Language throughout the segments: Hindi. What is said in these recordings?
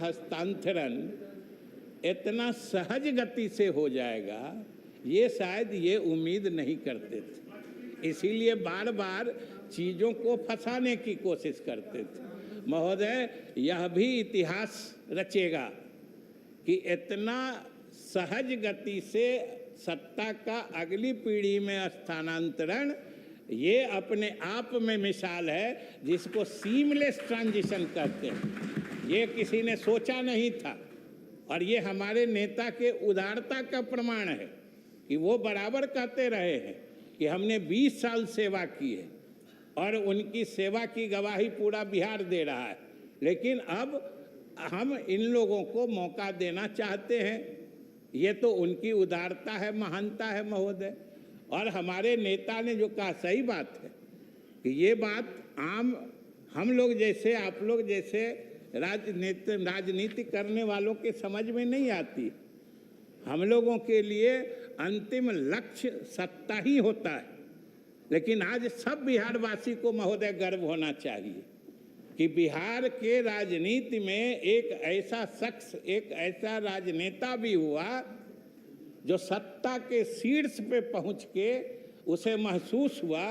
हस्तांतरण इतना सहज गति से हो जाएगा, ये शायद ये उम्मीद नहीं करते थे। इसीलिए बार बार चीज़ों को फंसाने की कोशिश करते थे। महोदय, यह भी इतिहास रचेगा कि इतना सहज गति से सत्ता का अगली पीढ़ी में स्थानांतरण, ये अपने आप में मिसाल है जिसको सीमलेस ट्रांजिशन कहते हैं। ये किसी ने सोचा नहीं था, और ये हमारे नेता के उदारता का प्रमाण है कि वो बराबर कहते रहे हैं कि हमने 20 साल सेवा की है, और उनकी सेवा की गवाही पूरा बिहार दे रहा है। लेकिन अब हम इन लोगों को मौका देना चाहते हैं। ये तो उनकी उदारता है, महानता है महोदय। और हमारे नेता ने जो कहा सही बात है कि ये बात आम हम लोग जैसे, आप लोग जैसे राजनीति करने वालों के समझ में नहीं आती। हम लोगों के लिए अंतिम लक्ष्य सत्ता ही होता है। लेकिन आज सब बिहारवासी को महोदय गर्व होना चाहिए कि बिहार के राजनीति में एक ऐसा शख्स, एक ऐसा राजनेता भी हुआ जो सत्ता के शीर्ष पे पहुंच के उसे महसूस हुआ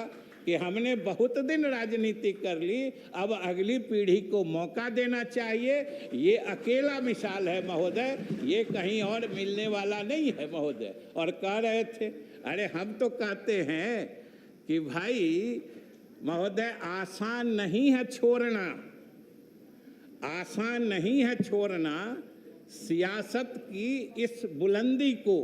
कि हमने बहुत दिन राजनीति कर ली, अब अगली पीढ़ी को मौका देना चाहिए। ये अकेला मिसाल है महोदय, ये कहीं और मिलने वाला नहीं है महोदय। और कह रहे थे, अरे हम तो कहते हैं कि भाई महोदय, आसान नहीं है छोड़ना, आसान नहीं है छोड़ना सियासत की इस बुलंदी को।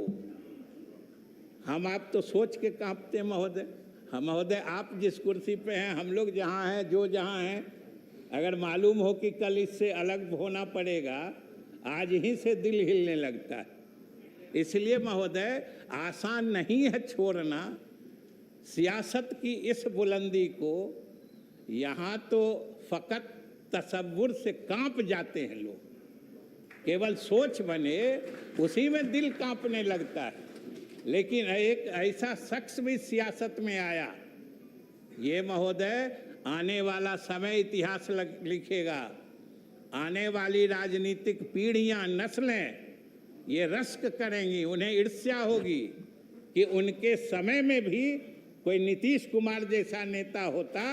हम आप तो सोच के कांपते महोदय। हम महोदय, आप जिस कुर्सी पे हैं, हम लोग जहाँ हैं, जो जहाँ हैं, अगर मालूम हो कि कल इससे अलग होना पड़ेगा, आज ही से दिल हिलने लगता है। इसलिए महोदय, आसान नहीं है छोड़ना सियासत की इस बुलंदी को। यहाँ तो फकत तसव्वुर से कांप जाते हैं लोग, केवल सोच बने उसी में दिल कांपने लगता है। लेकिन एक ऐसा शख्स भी सियासत में आया, ये महोदय आने वाला समय इतिहास लिखेगा। आने वाली राजनीतिक पीढ़ियां, नस्लें ये रश्क करेंगी, उन्हें ईर्ष्या होगी कि उनके समय में भी कोई नीतीश कुमार जैसा नेता होता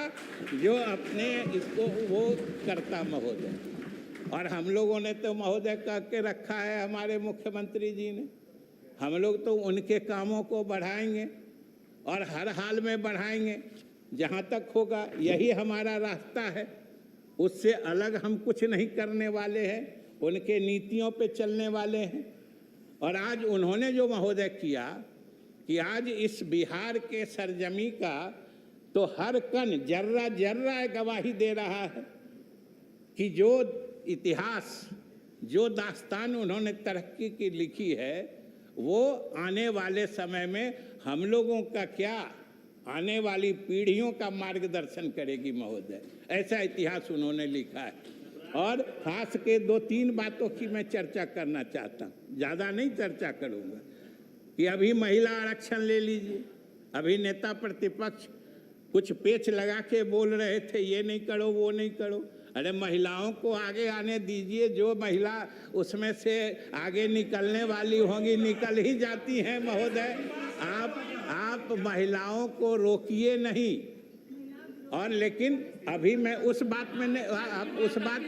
जो अपने इसको वो करता महोदय। और हम लोगों ने तो महोदय कह के रखा है, हमारे मुख्यमंत्री जी ने, हम लोग तो उनके कामों को बढ़ाएंगे और हर हाल में बढ़ाएंगे जहाँ तक होगा। यही हमारा रास्ता है, उससे अलग हम कुछ नहीं करने वाले हैं, उनके नीतियों पे चलने वाले हैं। और आज उन्होंने जो महोदय किया कि आज इस बिहार के सरजमी का तो हर कण जर्रा जर्रा गवाही दे रहा है कि जो इतिहास, जो दास्तान उन्होंने तरक्की की लिखी है, वो आने वाले समय में हम लोगों का क्या, आने वाली पीढ़ियों का मार्गदर्शन करेगी महोदय। ऐसा इतिहास उन्होंने लिखा है। और खास के 2-3 बातों की मैं चर्चा करना चाहता हूँ, ज़्यादा नहीं चर्चा करूँगा। कि अभी महिला आरक्षण ले लीजिए, अभी नेता प्रतिपक्ष कुछ पेच लगा के बोल रहे थे, ये नहीं करो, वो नहीं करो। अरे महिलाओं को आगे आने दीजिए, जो महिला उसमें से आगे निकलने वाली होंगी निकल ही जाती हैं महोदय। आप महिलाओं को रोकिए नहीं। और लेकिन अभी मैं उस बात में आप उस बात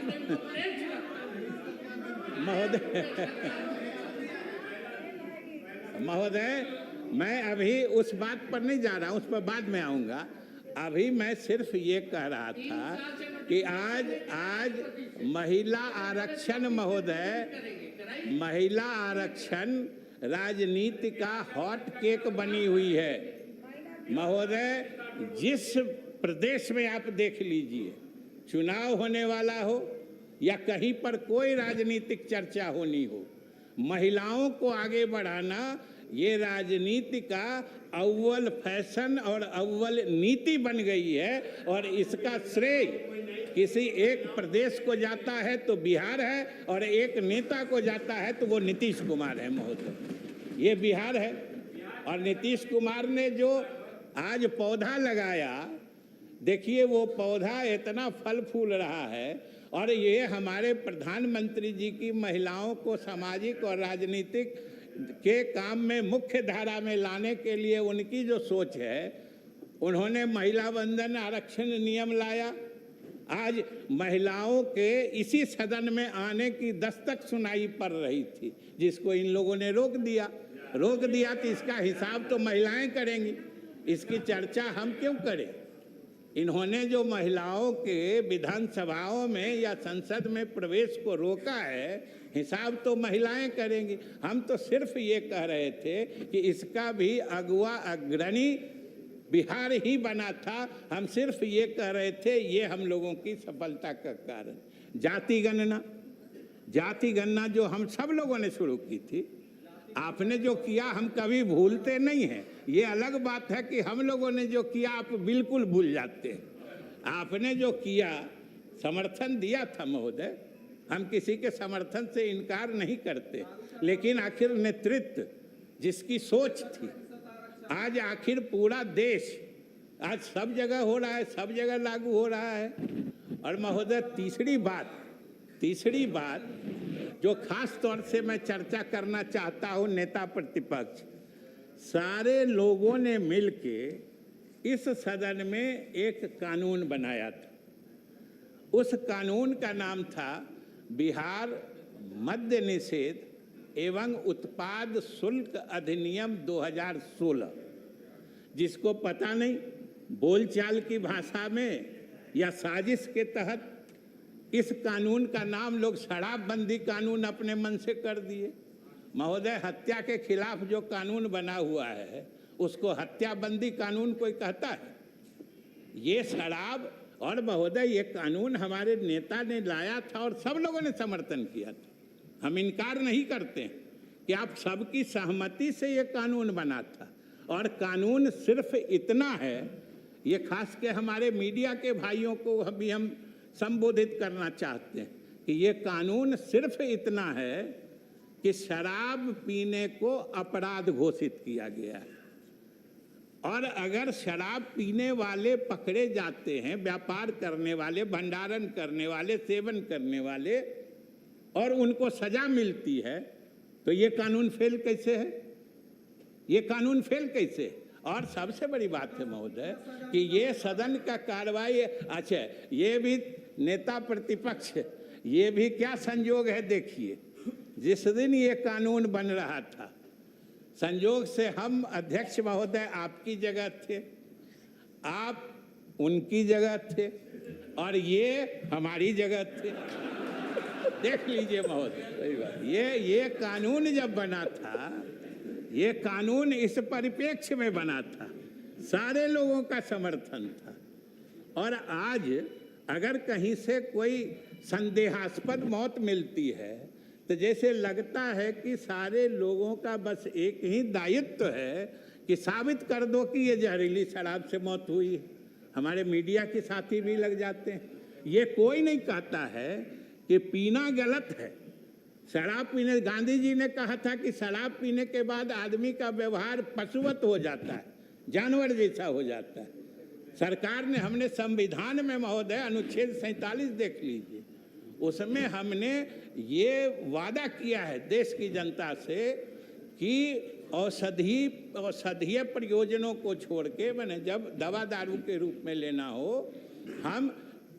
महोदय मैं अभी उस बात पर नहीं जा रहा हूँ, उस पर बाद में आऊँगा। अभी मैं सिर्फ ये कह रहा था कि आज महिला आरक्षण महोदय, महिला आरक्षण राजनीति का हॉट केक बनी हुई है महोदय। जिस प्रदेश में आप देख लीजिए, चुनाव होने वाला हो या कहीं पर कोई राजनीतिक चर्चा होनी हो, महिलाओं को आगे बढ़ाना ये राजनीति का अव्वल फैशन और अव्वल नीति बन गई है। और इसका श्रेय किसी एक प्रदेश को जाता है तो बिहार है, और एक नेता को जाता है तो वो नीतीश कुमार है महोदय। ये बिहार है। और नीतीश कुमार ने जो आज पौधा लगाया, देखिए वो पौधा इतना फल फूल रहा है। और ये हमारे प्रधानमंत्री जी की महिलाओं को सामाजिक और राजनीतिक के काम में मुख्य धारा में लाने के लिए उनकी जो सोच है, उन्होंने महिला वंदन आरक्षण नियम लाया। आज महिलाओं के इसी सदन में आने की दस्तक सुनाई पड़ रही थी, जिसको इन लोगों ने रोक दिया तो इसका हिसाब तो महिलाएं करेंगी, इसकी चर्चा हम क्यों करें। इन्होंने जो महिलाओं के विधानसभाओं में या संसद में प्रवेश को रोका है, हिसाब तो महिलाएं करेंगी। हम तो सिर्फ ये कह रहे थे कि इसका भी अगुआ अग्रणी बिहार ही बना था। हम सिर्फ ये कह रहे थे, ये हम लोगों की सफलता का कारण। जाति गणना जो हम सब लोगों ने शुरू की थी, आपने जो किया हम कभी भूलते नहीं हैं। ये अलग बात है कि हम लोगों ने जो किया आप बिल्कुल भूल जाते हैं। आपने जो किया, समर्थन दिया था महोदय, हम किसी के समर्थन से इनकार नहीं करते, लेकिन आखिर नेतृत्व जिसकी सोच थी, आज आखिर पूरा देश आज सब जगह हो रहा है, सब जगह लागू हो रहा है। और महोदय तीसरी बात जो खास तौर से मैं चर्चा करना चाहता हूं, नेता प्रतिपक्ष सारे लोगों ने मिलके इस सदन में एक कानून बनाया था। उस कानून का नाम था बिहार मद्य निषेध एवं उत्पाद शुल्क अधिनियम 2016। जिसको पता नहीं, बोलचाल की भाषा में या साजिश के तहत इस कानून का नाम लोग शराबबंदी कानून अपने मन से कर दिए। महोदय, हत्या के खिलाफ जो कानून बना हुआ है उसको हत्याबंदी कानून कोई कहता है? ये शराब, और महोदय ये कानून हमारे नेता ने लाया था और सब लोगों ने समर्थन किया था। हम इनकार नहीं करते कि आप सबकी सहमति से ये कानून बना था। और कानून सिर्फ इतना है, ये खास के हमारे मीडिया के भाइयों को भी हम संबोधित करना चाहते हैं कि ये कानून सिर्फ इतना है कि शराब पीने को अपराध घोषित किया गया है। और अगर शराब पीने वाले पकड़े जाते हैं, व्यापार करने वाले, भंडारण करने वाले, सेवन करने वाले, और उनको सजा मिलती है, तो ये कानून फेल कैसे है? ये कानून फेल कैसे? और सबसे बड़ी बात है महोदय कि ये सदन का कार्रवाई, अच्छा ये भी नेता प्रतिपक्ष, ये भी क्या संयोग है देखिए। जिस दिन ये कानून बन रहा था, संयोग से हम अध्यक्ष महोदय आपकी जगह थे, आप उनकी जगह थे, और ये हमारी जगह थे। देख लीजिए महोदय, सही बात। ये कानून जब बना था, ये कानून इस परिप्रेक्ष्य में बना था, सारे लोगों का समर्थन था। और आज अगर कहीं से कोई संदेहास्पद मौत मिलती है तो जैसे लगता है कि सारे लोगों का बस एक ही दायित्व है कि साबित कर दो कि ये जहरीली शराब से मौत हुई है। हमारे मीडिया के साथी भी लग जाते हैं। ये कोई नहीं कहता है कि पीना गलत है। शराब पीने, गांधी जी ने कहा था कि शराब पीने के बाद आदमी का व्यवहार पशुवत हो जाता है, जानवर जैसा हो जाता है। सरकार ने, हमने संविधान में महोदय अनुच्छेद 47 देख लीजिए, उसमें हमने ये वादा किया है देश की जनता से कि औषधीय प्रयोजनों को छोड़ के, मैंने जब दवा दारू के रूप में लेना हो, हम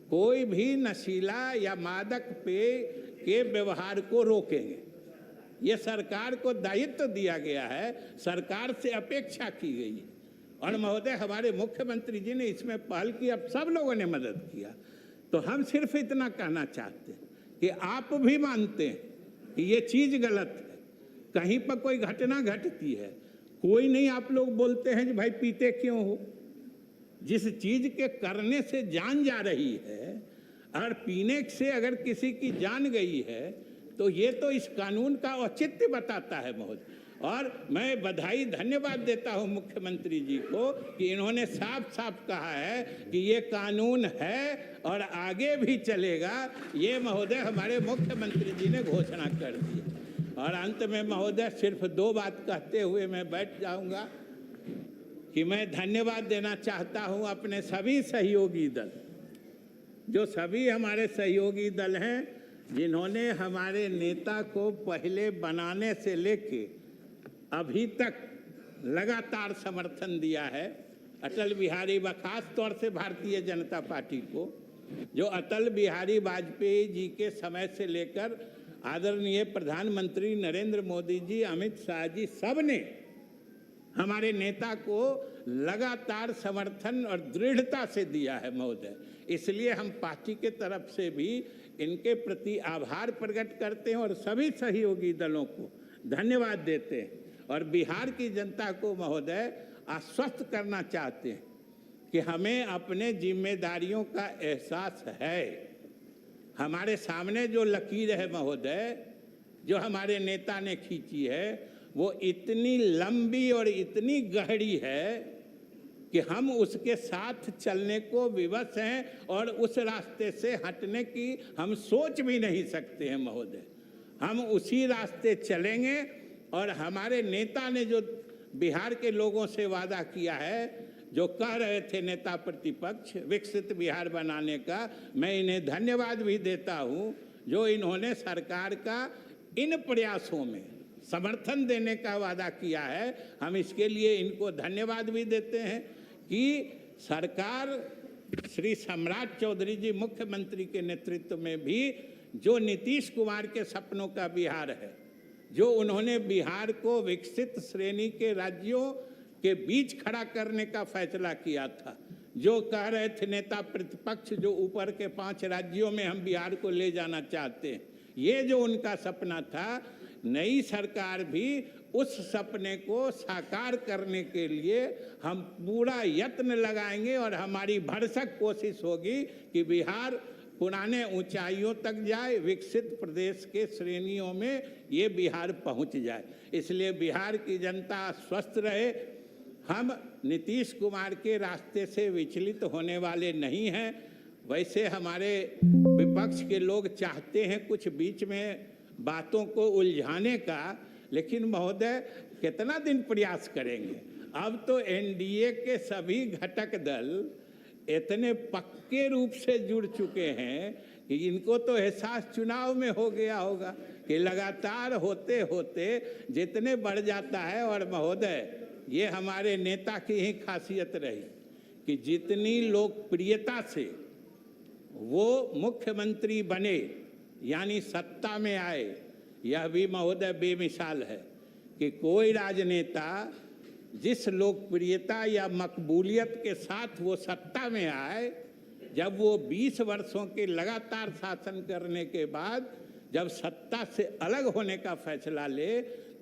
कोई भी नशीला या मादक पेय के व्यवहार को रोकेंगे। ये सरकार को दायित्व दिया गया है, सरकार से अपेक्षा की गई है। और महोदय हमारे मुख्यमंत्री जी ने इसमें पहल की, अब सब लोगों ने मदद किया। तो हम सिर्फ इतना कहना चाहते हैं कि आप भी मानते हैं कि ये चीज़ गलत है, कहीं पर कोई घटना घटती है, कोई नहीं आप लोग बोलते हैं कि भाई पीते क्यों हो। जिस चीज़ के करने से जान जा रही है और पीने से अगर किसी की जान गई है, तो ये तो इस कानून का औचित्य बताता है महोदय। और मैं बधाई, धन्यवाद देता हूं मुख्यमंत्री जी को कि इन्होंने साफ साफ कहा है कि ये कानून है और आगे भी चलेगा। ये महोदय हमारे मुख्यमंत्री जी ने घोषणा कर दी। और अंत में महोदय सिर्फ 2 बात कहते हुए मैं बैठ जाऊंगा कि मैं धन्यवाद देना चाहता हूं अपने सभी सहयोगी दल, जो सभी हमारे सहयोगी दल हैं जिन्होंने हमारे नेता को पहले बनाने से लेके अभी तक लगातार समर्थन दिया है। अटल बिहारी व खास तौर से भारतीय जनता पार्टी को, जो अटल बिहारी वाजपेयी जी के समय से लेकर आदरणीय प्रधानमंत्री नरेंद्र मोदी जी, अमित शाह जी, सब ने हमारे नेता को लगातार समर्थन और दृढ़ता से दिया है महोदय। इसलिए हम पार्टी के तरफ से भी इनके प्रति आभार प्रकट करते हैं और सभी सहयोगी दलों को धन्यवाद देते हैं और बिहार की जनता को महोदय आश्वस्त करना चाहते हैं कि हमें अपने जिम्मेदारियों का एहसास है। हमारे सामने जो लकीर है महोदय, जो हमारे नेता ने खींची है, वो इतनी लंबी और इतनी गहरी है कि हम उसके साथ चलने को विवश हैं और उस रास्ते से हटने की हम सोच भी नहीं सकते हैं महोदय। हम उसी रास्ते चलेंगे और हमारे नेता ने जो बिहार के लोगों से वादा किया है, जो कह रहे थे नेता प्रतिपक्ष विकसित बिहार बनाने का, मैं इन्हें धन्यवाद भी देता हूं जो इन्होंने सरकार का इन प्रयासों में समर्थन देने का वादा किया है। हम इसके लिए इनको धन्यवाद भी देते हैं कि सरकार श्री सम्राट चौधरी जी मुख्यमंत्री के नेतृत्व में भी जो नीतीश कुमार के सपनों का बिहार है, जो उन्होंने बिहार को विकसित श्रेणी के राज्यों के बीच खड़ा करने का फैसला किया था, जो कह रहे थे नेता प्रतिपक्ष, जो ऊपर के 5 राज्यों में हम बिहार को ले जाना चाहते हैं, ये जो उनका सपना था, नई सरकार भी उस सपने को साकार करने के लिए हम पूरा यत्न लगाएंगे और हमारी भरसक कोशिश होगी कि बिहार पुराने ऊंचाइयों तक जाए, विकसित प्रदेश के श्रेणियों में ये बिहार पहुंच जाए। इसलिए बिहार की जनता स्वस्थ रहे। हम नीतीश कुमार के रास्ते से विचलित होने वाले नहीं हैं। वैसे हमारे विपक्ष के लोग चाहते हैं कुछ बीच में बातों को उलझाने का, लेकिन महोदय कितना दिन प्रयास करेंगे। अब तो एनडीए के सभी घटक दल इतने पक्के रूप से जुड़ चुके हैं कि इनको तो एहसास चुनाव में हो गया होगा कि लगातार होते होते जितने बढ़ जाता है। और महोदय, ये हमारे नेता की ही खासियत रही कि जितनी लोकप्रियता से वो मुख्यमंत्री बने, यानी सत्ता में आए, यह भी महोदय बेमिसाल है कि कोई राजनेता जिस लोकप्रियता या मकबूलियत के साथ वो सत्ता में आए, जब वो 20 वर्षों के लगातार शासन करने के बाद जब सत्ता से अलग होने का फैसला ले,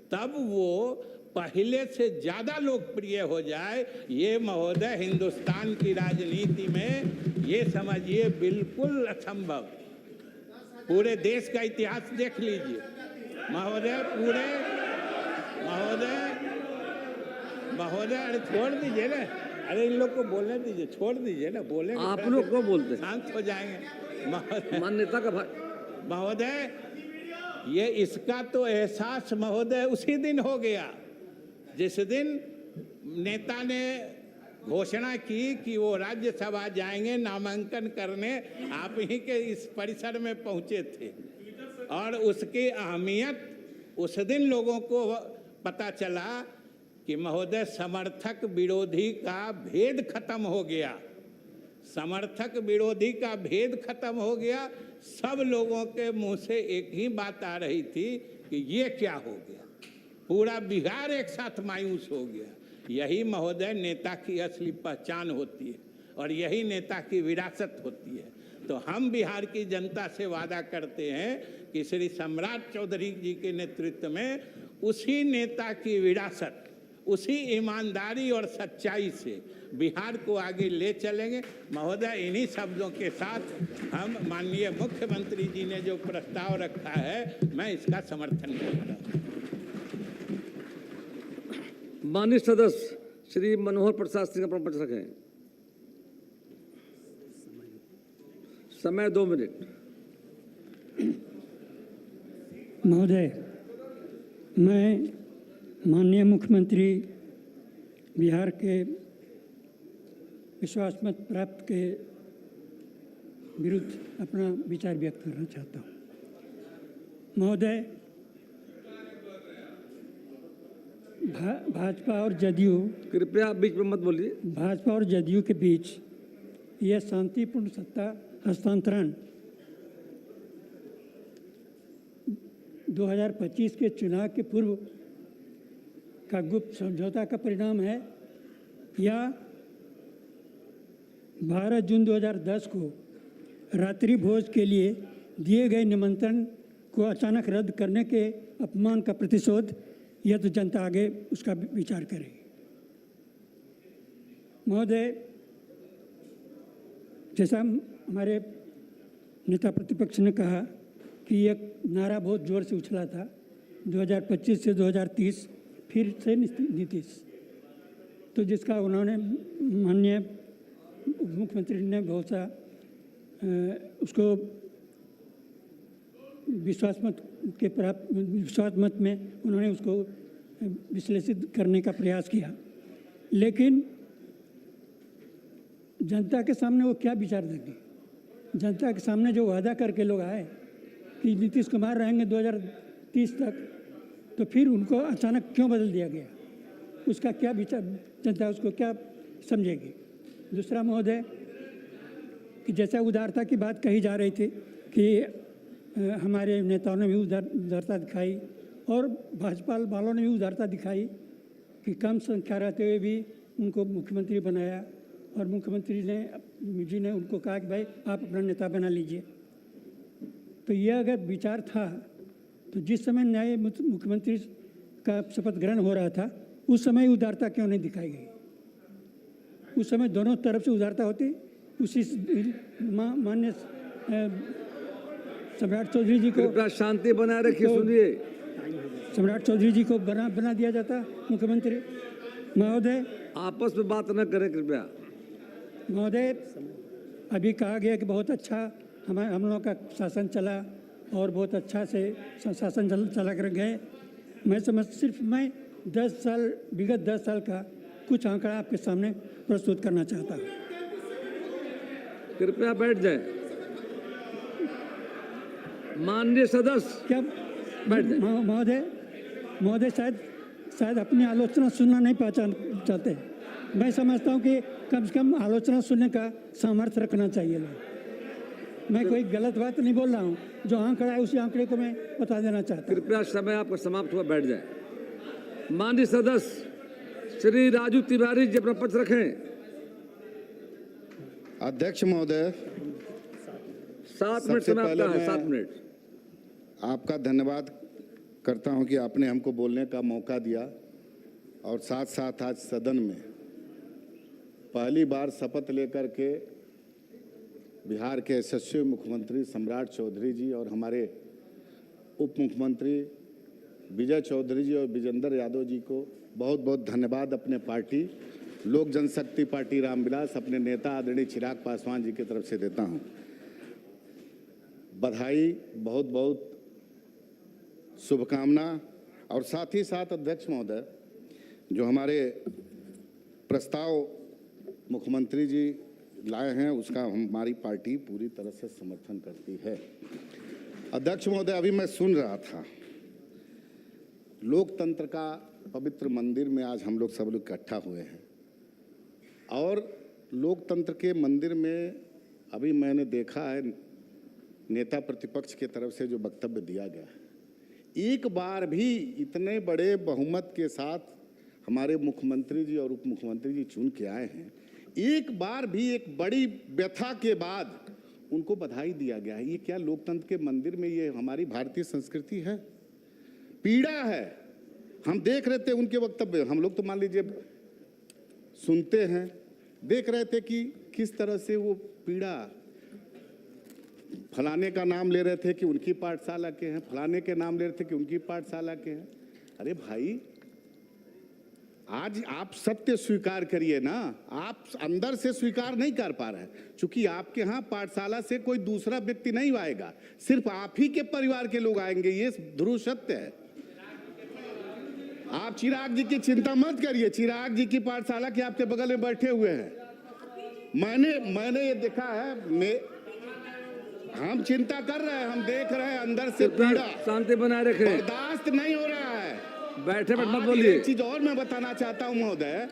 तब वो पहले से ज़्यादा लोकप्रिय हो जाए, ये महोदय हिंदुस्तान की राजनीति में ये समझिए बिल्कुल असंभव। पूरे देश का इतिहास देख लीजिए महोदय, पूरे महोदय अरे छोड़ दीजिए ना, अरे इन लोग को बोलने दीजिए, छोड़ दीजिए ना, बोले आप लोग को बोलते शांत हो जाएंगे मान्यता का भाई। महोदय, ये इसका तो एहसास महोदय उसी दिन हो गया जिस दिन नेता ने घोषणा की कि वो राज्यसभा जाएंगे नामांकन करने। आप ही के इस परिसर में पहुंचे थे और उसकी अहमियत उस दिन लोगों को पता चला कि महोदय समर्थक विरोधी का भेद खत्म हो गया। समर्थक विरोधी का भेद खत्म हो गया। सब लोगों के मुंह से एक ही बात आ रही थी कि ये क्या हो गया। पूरा बिहार एक साथ मायूस हो गया। यही महोदय नेता की असली पहचान होती है और यही नेता की विरासत होती है। तो हम बिहार की जनता से वादा करते हैं कि श्री सम्राट चौधरी जी के नेतृत्व में उसी नेता की विरासत, उसी ईमानदारी और सच्चाई से बिहार को आगे ले चलेंगे। महोदय, इन्हीं शब्दों के साथ हम माननीय मुख्यमंत्री जी ने जो प्रस्ताव रखा है, मैं इसका समर्थन करता हूँ। माननीय सदस्य श्री मनोहर प्रसाद सिंह अपना प्रश्न रखें। समय 2 मिनट। महोदय, मैं माननीय मुख्यमंत्री बिहार के विश्वास मत प्राप्त के विरुद्ध अपना विचार व्यक्त करना चाहता हूँ। महोदय, भाजपा और जदयू, कृपया बीच में मत बोलिए। भाजपा और जदयू के बीच यह शांतिपूर्ण सत्ता हस्तांतरण 2025 के चुनाव के पूर्व का गुप्त समझौता का परिणाम है या 12 जून 2010 को रात्रि भोज के लिए दिए गए निमंत्रण को अचानक रद्द करने के अपमान का प्रतिशोध, यह तो जनता आगे उसका विचार करेगी। महोदय, जैसा हमारे नेता प्रतिपक्ष ने कहा कि एक नारा बहुत जोर से उछला था 2025 से 2030 फिर से नीतीश, तो जिसका उन्होंने माननीय मुख्यमंत्री ने बहुत सा उसको विश्वास मत में उन्होंने उसको विश्लेषित करने का प्रयास किया, लेकिन जनता के सामने वो क्या विचार देंगे? जनता के सामने जो वादा करके लोग आए कि नीतीश कुमार रहेंगे 2030 तक, तो फिर उनको अचानक क्यों बदल दिया गया? उसका क्या विचार, जनता उसको क्या समझेगी? दूसरा महोदय, कि जैसा उदारता की बात कही जा रही थी कि हमारे नेताओं ने भी उदारता दिखाई और भाजपा वालों ने भी उदारता दिखाई कि कम संख्या रहते हुए भी उनको मुख्यमंत्री बनाया और मुख्यमंत्री जी ने उनको कहा कि भाई आप अपना नेता बना लीजिए। तो यह अगर विचार था तो जिस समय नए मुख्यमंत्री का शपथ ग्रहण हो रहा था उस समय उदारता क्यों नहीं दिखाई गई? उस समय दोनों तरफ से उदारता होती। उसी माननीय सम्राट चौधरी जी को, कृपया शांति बनाए रखिए, सुनिए। सम्राट चौधरी जी को बना दिया जाता मुख्यमंत्री। महोदय, आपस में बात न करें कृपया। महोदय, अभी कहा गया कि बहुत अच्छा हम लोगों का शासन चला और बहुत अच्छा से शासन चला कर गए। मैं सिर्फ 10 साल का कुछ आंकड़ा आपके सामने प्रस्तुत करना चाहता हूँ। कृपया बैठ जाए। माननीय सदस्य क्या बैठ जाए। महोदय शायद अपनी आलोचना सुनना नहीं चाहते। मैं समझता हूँ कि कम से कम आलोचना सुनने का सामर्थ्य रखना चाहिए लोग। मैं कोई गलत बात नहीं बोल रहा हूँ, जो आंकड़ा है उसी आंकड़े को मैं बता देना चाहता हूँ। कृपया समय आपका समाप्त हुआ, बैठ जाए। माननीय सदस्य श्री राजू तिवारी जी अपना पक्ष रखें। अध्यक्ष महोदय, 7 मिनट समय आपका है। 7 मिनट। आपका धन्यवाद करता हूं कि आपने हमको बोलने का मौका दिया और साथ साथ आज सदन में पहली बार शपथ लेकर के बिहार के यशस्वी मुख्यमंत्री सम्राट चौधरी जी और हमारे उप मुख्यमंत्री विजय चौधरी जी और विजेंद्र यादव जी को बहुत बहुत धन्यवाद अपने पार्टी लोक जनशक्ति पार्टी रामविलास अपने नेता आदरणीय चिराग पासवान जी की तरफ से देता हूं। बधाई, बहुत बहुत शुभकामना। और साथ ही साथ अध्यक्ष महोदय, जो हमारे प्रस्ताव मुख्यमंत्री जी लाए हैं उसका हमारी पार्टी पूरी तरह से समर्थन करती है। अध्यक्ष महोदय, अभी मैं सुन रहा था लोकतंत्र का पवित्र मंदिर में आज हम लोग सब लोग इकट्ठा हुए हैं और लोकतंत्र के मंदिर में अभी मैंने देखा है नेता प्रतिपक्ष के तरफ से जो वक्तव्य दिया गया है, एक बार भी इतने बड़े बहुमत के साथ हमारे मुख्यमंत्री जी और उप मुख्यमंत्री जी चुन के आए हैं, एक बार भी एक बड़ी व्यथा के बाद उनको बधाई दिया गया है। ये क्या लोकतंत्र के मंदिर में ये हमारी भारतीय संस्कृति है? पीड़ा है। हम देख रहे थे उनके वक्तव्य, हम लोग तो मान लीजिए सुनते हैं, देख रहे थे कि किस तरह से वो पीड़ा, फलाने का नाम ले रहे थे कि उनकी पाठशाला के हैं, फलाने के नाम ले रहे थे कि उनकी पाठशाला के हैं। अरे भाई, आज आप सत्य स्वीकार करिए ना। आप अंदर से स्वीकार नहीं कर पा रहे हैं, क्योंकि आपके यहाँ पाठशाला से कोई दूसरा व्यक्ति नहीं आएगा, सिर्फ आप ही के परिवार के लोग आएंगे, ये ध्रुव सत्य है। आप चिराग जी की चिंता मत करिए, चिराग जी की पाठशाला के आपके बगल में बैठे हुए हैं। मैंने ये देखा है, हम चिंता कर रहे हैं, हम देख रहे हैं अंदर से कृपया पीड़ा शांति बनाए रखें। बर्दाश्त नहीं हो रहा है। बैठे बैठ मत आज बोलिए। एक चीज और मैं बताना चाहता हूं महोदय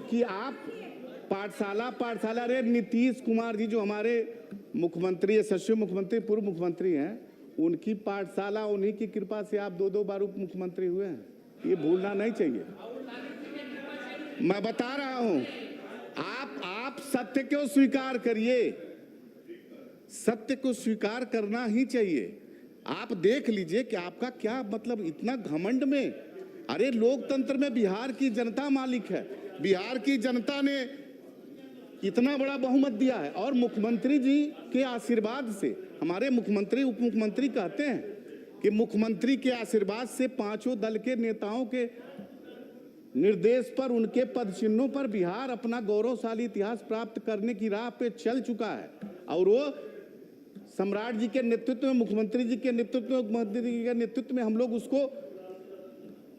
कि आप पाठशाला रे नीतीश कुमार जी जो हमारे मुख्यमंत्री, यशस्वी मुख्यमंत्री, पूर्व मुख्यमंत्री हैं, उनकी पाठशाला, उन्हीं की कृपा से आप 2 बार उप मुख्यमंत्री हुए हैं। ये भूलना नहीं चाहिए। मैं बता रहा हूं, आप सत्य को स्वीकार करिए, सत्य को स्वीकार करना ही चाहिए। आप देख लीजिए कि आपका क्या मतलब इतना घमंड में। अरे लोकतंत्र में बिहार की जनता मालिक है, बिहार की जनता ने इतना बड़ा बहुमत दिया है और मुख्यमंत्री जी के आशीर्वाद से, हमारे मुख्यमंत्री उप मुख्यमंत्री कहते हैं कि मुख्यमंत्री के आशीर्वाद से 5 दल के नेताओं के निर्देश पर, उनके पद चिन्हों पर बिहार अपना गौरवशाली इतिहास प्राप्त करने की राह पे चल चुका है। और वो सम्राट जी के नेतृत्व में, मुख्यमंत्री जी के नेतृत्व में, मुख्यमंत्री जी के नेतृत्व में हम लोग उसको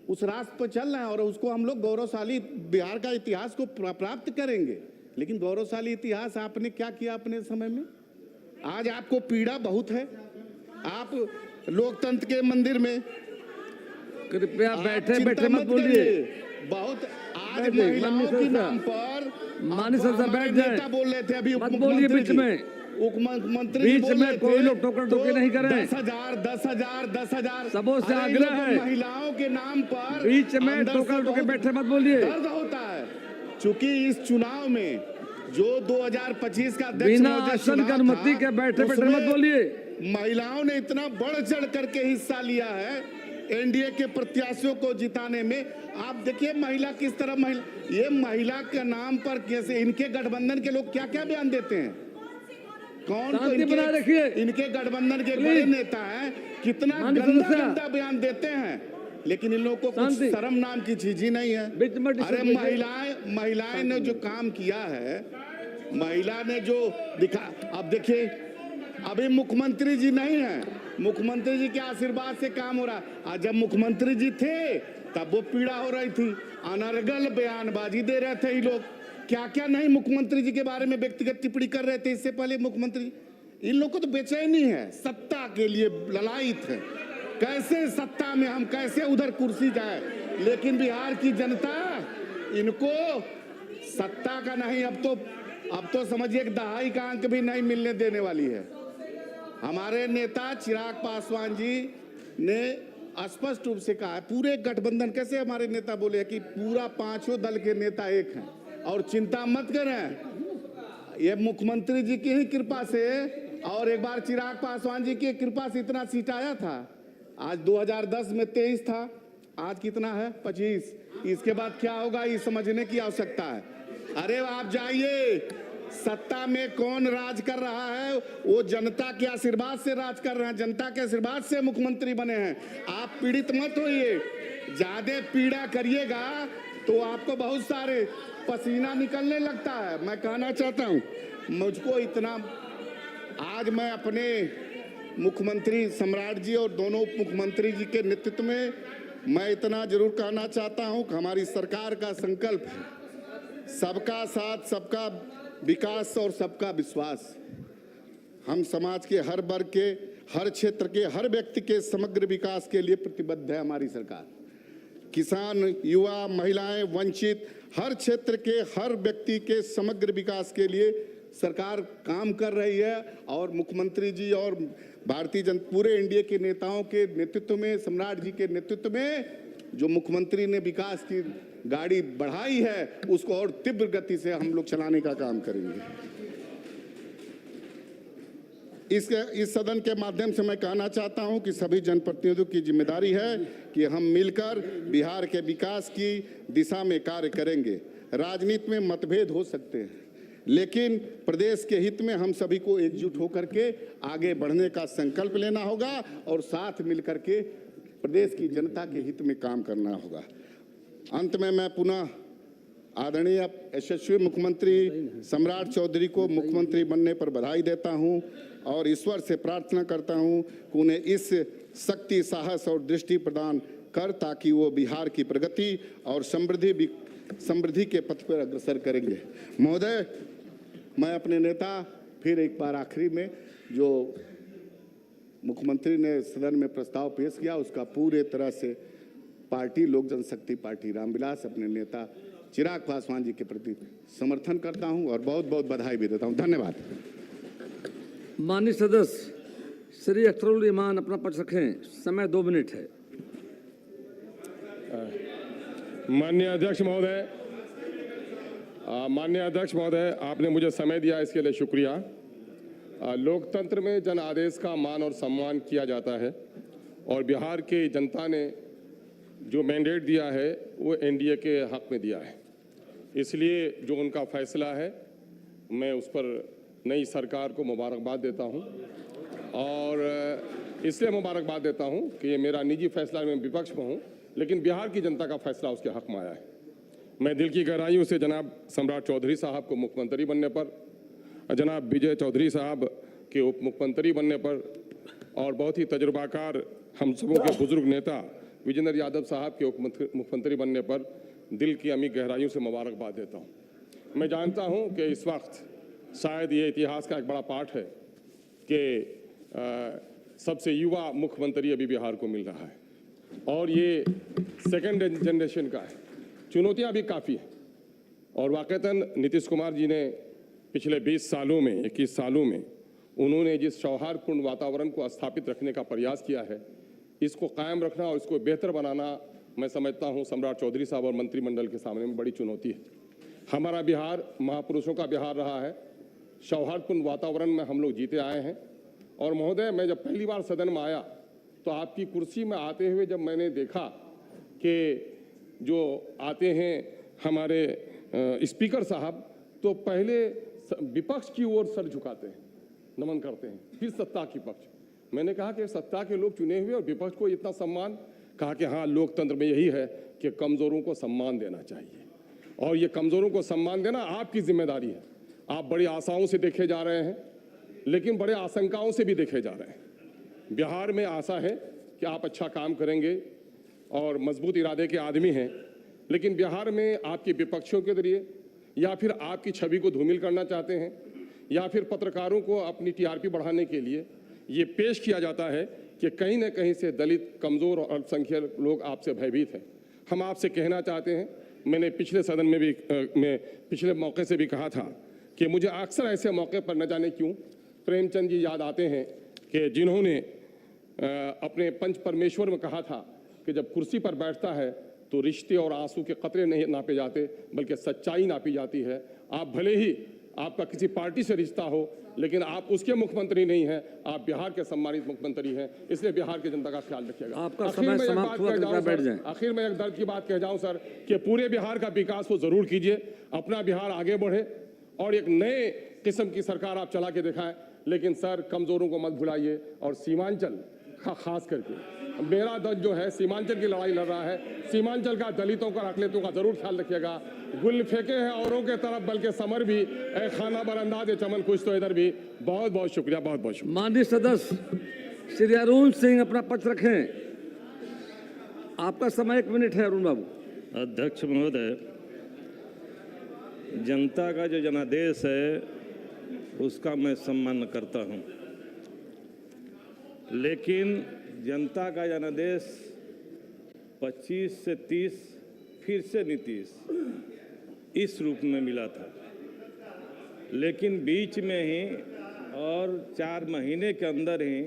उस रास्ते पर चल रहे हैं और उसको हम लोग गौरवशाली बिहार का इतिहास को प्राप्त करेंगे। लेकिन गौरवशाली इतिहास आपने क्या किया अपने समय में? आज आपको पीड़ा बहुत है। आप लोकतंत्र के मंदिर में कृपया बैठे चिंता बैठे मत मत बोलिए। करिए। बहुत आज बैठिए, महिलाओं माननीय के सदस्य। नाम पर माननीय सदस्य हमारे बैठ जाएं। नेता बोल रहे थे अभी, मत बोलिए बीच में। उप मुख्यमंत्री बीच बोल में रहे कोई थे, लोग टोकन-टोकी नहीं कर रहे हैं। 10,000 सबों से अरे इन आग्रह लोगों है। महिलाओं के नाम पर बीच में अंदर से टोकन टोके बहुत बैठे मत बोलिए। दर्द होता है। चूंकि इस चुनाव में जो 2025 का अध्यक्ष बिना महोदय आसन चुनाव की अनुमति था, के बैठे बैठे उसमें मत बोलिए। महिलाओं ने इतना बढ़ चढ़ करके हिस्सा लिया है एनडीए के प्रत्याशियों को जिताने में। आप देखिए महिला किस तरह, ये महिला के नाम पर कैसे इनके गठबंधन के लोग क्या क्या बयान देते हैं। कौन को शांति बनाए रखिए। इनके गठबंधन के प्लीज। बड़े नेता हैं, कितना माननीय गंदा सदस्य। गंदा बयान देते हैं, लेकिन इन लोगों को कुछ शांति। शर्म नाम की चीज ही नहीं है। बीच में अरे डिस्कस महिलाएं ने जो काम किया है, महिला ने जो दिखा, अब देखिए अभी मुख्यमंत्री जी नहीं है, मुख्यमंत्री जी के आशीर्वाद से काम हो रहा है। आज जब मुख्यमंत्री जी थे तब वो पीड़ा हो रही थी, अनर्गल बयानबाजी दे रहे थे ये लोग, क्या क्या नहीं मुख्यमंत्री जी के बारे में व्यक्तिगत टिप्पणी कर रहे थे। इससे पहले मुख्यमंत्री, इन लोग को तो बेचैनी है, सत्ता के लिए ललायत है, कैसे सत्ता में हम कैसे उधर कुर्सी जाए। लेकिन बिहार की जनता इनको सत्ता का नहीं, अब तो समझिए एक दहाई का अंक भी नहीं मिलने देने वाली है। हमारे नेता चिराग पासवान जी ने स्पष्ट रूप से कहा है, पूरे गठबंधन, कैसे हमारे नेता बोले कि पूरा 5 दल के नेता एक हैं और चिंता मत करें, ये मुख्यमंत्री जी की ही कृपा से और एक बार चिराग पासवान जी की कृपा से इतना सीट आया था। आज 2010 में 23 था, आज कितना है 25। इसके बाद क्या होगा ये समझने की आवश्यकता है। अरे आप जाइए, सत्ता में कौन राज कर रहा है, वो जनता के आशीर्वाद से राज कर रहे हैं, जनता के आशीर्वाद से मुख्यमंत्री बने हैं। आप पीड़ित मत होइए, ज्यादा पीड़ा करिएगा तो आपको बहुत सारे पसीना निकलने लगता है। मैं कहना चाहता हूं, मुझको इतना, आज मैं अपने मुख्यमंत्री सम्राट जी और दोनों उप मुख्यमंत्री जी के नेतृत्व में मैं इतना जरूर कहना चाहता हूं कि हमारी सरकार का संकल्प सबका साथ, सबका विकास और सबका विश्वास। हम समाज के हर वर्ग के, हर क्षेत्र के, हर व्यक्ति के समग्र विकास के लिए प्रतिबद्ध है हमारी सरकार। किसान, युवा, महिलाएं, वंचित, हर क्षेत्र के हर व्यक्ति के समग्र विकास के लिए सरकार काम कर रही है। और मुख्यमंत्री जी और भारतीय जनता, पूरे एनडीए के नेताओं के नेतृत्व में, सम्राट जी के नेतृत्व में जो मुख्यमंत्री ने विकास की गाड़ी बढ़ाई है, उसको और तीव्र गति से हम लोग चलाने का काम करेंगे। इस सदन के माध्यम से मैं कहना चाहता हूं कि सभी जनप्रतिनिधियों की जिम्मेदारी है कि हम मिलकर बिहार के विकास की दिशा में कार्य करेंगे। राजनीति में मतभेद हो सकते हैं, लेकिन प्रदेश के हित में हम सभी को एकजुट होकर के आगे बढ़ने का संकल्प लेना होगा और साथ मिलकर के प्रदेश की जनता के हित में काम करना होगा। अंत में मैं पुनः आदरणीय यशस्वी मुख्यमंत्री सम्राट चौधरी को मुख्यमंत्री बनने पर बधाई देता हूं और ईश्वर से प्रार्थना करता हूं कि उन्हें इस शक्ति, साहस और दृष्टि प्रदान कर, ताकि वो बिहार की प्रगति और समृद्धि के पथ पर अग्रसर करेंगे। महोदय, मैं अपने नेता फिर एक बार आखिरी में जो मुख्यमंत्री ने सदन में प्रस्ताव पेश किया, उसका पूरे तरह से पार्टी लोक जनशक्ति पार्टी रामविलास अपने नेता चिराग पासवान जी के प्रति समर्थन करता हूं और बहुत बहुत बधाई भी देता हूं। धन्यवाद। माननीय सदस्य श्री अख्तरुल ईमान अपना पक्ष रखें। समय 2 मिनट है। माननीय अध्यक्ष महोदय, आपने मुझे समय दिया इसके लिए शुक्रिया। लोकतंत्र में जन आदेश का मान और सम्मान किया जाता है और बिहार की जनता ने जो मैंडेट दिया है वो एनडीए के हक में दिया है, इसलिए जो उनका फैसला है मैं उस पर नई सरकार को मुबारकबाद देता हूं और इसलिए मुबारकबाद देता हूं कि ये मेरा निजी फैसला, मैं विपक्ष में हूं लेकिन बिहार की जनता का फैसला उसके हक में आया है। मैं दिल की गहराइयों से जनाब सम्राट चौधरी साहब को मुख्यमंत्री बनने पर, जनाब विजय चौधरी साहब के उप मुख्यमंत्री बनने पर और बहुत ही तजुर्बाकार हम सबों के बुजुर्ग नेता विजेंद्र यादव साहब के उप मुख्यमंत्री बनने पर दिल की अमीर गहराइयों से मुबारकबाद देता हूं। मैं जानता हूं कि इस वक्त शायद ये इतिहास का एक बड़ा पाठ है कि सबसे युवा मुख्यमंत्री अभी बिहार को मिल रहा है और ये सेकेंड जनरेशन का है। चुनौतियां भी काफ़ी हैं और वाकईतन नीतीश कुमार जी ने पिछले 20 सालों में 21 सालों में उन्होंने जिस सौहार्दपूर्ण वातावरण को स्थापित रखने का प्रयास किया है, इसको कायम रखना और इसको बेहतर बनाना मैं समझता हूं सम्राट चौधरी साहब और मंत्रिमंडल के सामने में बड़ी चुनौती है। हमारा बिहार महापुरुषों का बिहार रहा है, सौहार्दपूर्ण वातावरण में हम लोग जीते आए हैं और महोदय मैं जब पहली बार सदन में आया तो आपकी कुर्सी में आते हुए जब मैंने देखा कि जो आते हैं हमारे स्पीकर साहब तो पहले विपक्ष की ओर सर झुकाते हैं, नमन करते हैं, फिर सत्ता की पक्ष। मैंने कहा कि सत्ता के लोग चुने हुए और विपक्ष को इतना सम्मान, कहा कि हाँ लोकतंत्र में यही है कि कमजोरों को सम्मान देना चाहिए और ये कमजोरों को सम्मान देना आपकी जिम्मेदारी है। आप बड़ी आशाओं से देखे जा रहे हैं लेकिन बड़े आशंकाओं से भी देखे जा रहे हैं। बिहार में आशा है कि आप अच्छा काम करेंगे और मजबूत इरादे के आदमी हैं, लेकिन बिहार में आपके विपक्षों के जरिए या फिर आपकी छवि को धूमिल करना चाहते हैं या फिर पत्रकारों को अपनी टीआरपी बढ़ाने के लिए ये पेश किया जाता है कि कहीं ना कहीं से दलित, कमज़ोर और अल्पसंख्यक लोग आपसे भयभीत हैं। हम आपसे कहना चाहते हैं, मैंने पिछले सदन में भी पिछले मौके से भी कहा था कि मुझे अक्सर ऐसे मौके पर न जाने क्यों प्रेमचंद जी याद आते हैं कि जिन्होंने अपने पंच परमेश्वर में कहा था कि जब कुर्सी पर बैठता है तो रिश्ते और आंसू के कतरे नहीं नापे जाते बल्कि सच्चाई नापी जाती है। आप भले ही आपका किसी पार्टी से रिश्ता हो लेकिन आप उसके मुख्यमंत्री नहीं हैं, आप बिहार के सम्मानित मुख्यमंत्री हैं, इसलिए बिहार की जनता का ख्याल रखिएगा। आपका समय समाप्त हुआ, कृपया बैठ जाएं। आखिर में एक दर्द की बात कह जाऊं सर कि पूरे बिहार का विकास को जरूर कीजिए, अपना बिहार आगे बढ़े और एक नए किस्म की सरकार आप चला के दिखाएं, लेकिन सर कमजोरों को मत भुलाइए और सीमांचल खास करके मेरा दल जो है सीमांचल की लड़ाई लड़ रहा है, सीमांचल का दलितों का अकलियतों का जरूर ख्याल रखिएगा। गुल फेंके हैं औरों के तरफ बल्कि समर भी ए खाना बरंदाज चमन कुछ तो इधर भी। बहुत बहुत शुक्रिया, बहुत बहुत शुक्रिया। माननीय सदस्य श्री अरुण सिंह अपना पक्ष रखें। आपका समय 1 मिनट है अरुण बाबू। अध्यक्ष महोदय, जनता का जो जनादेश है उसका मैं सम्मान करता हूं, लेकिन जनता का जनादेश 25 से 30 फिर से नीतीश इस रूप में मिला था, लेकिन बीच में ही और 4 महीने के अंदर ही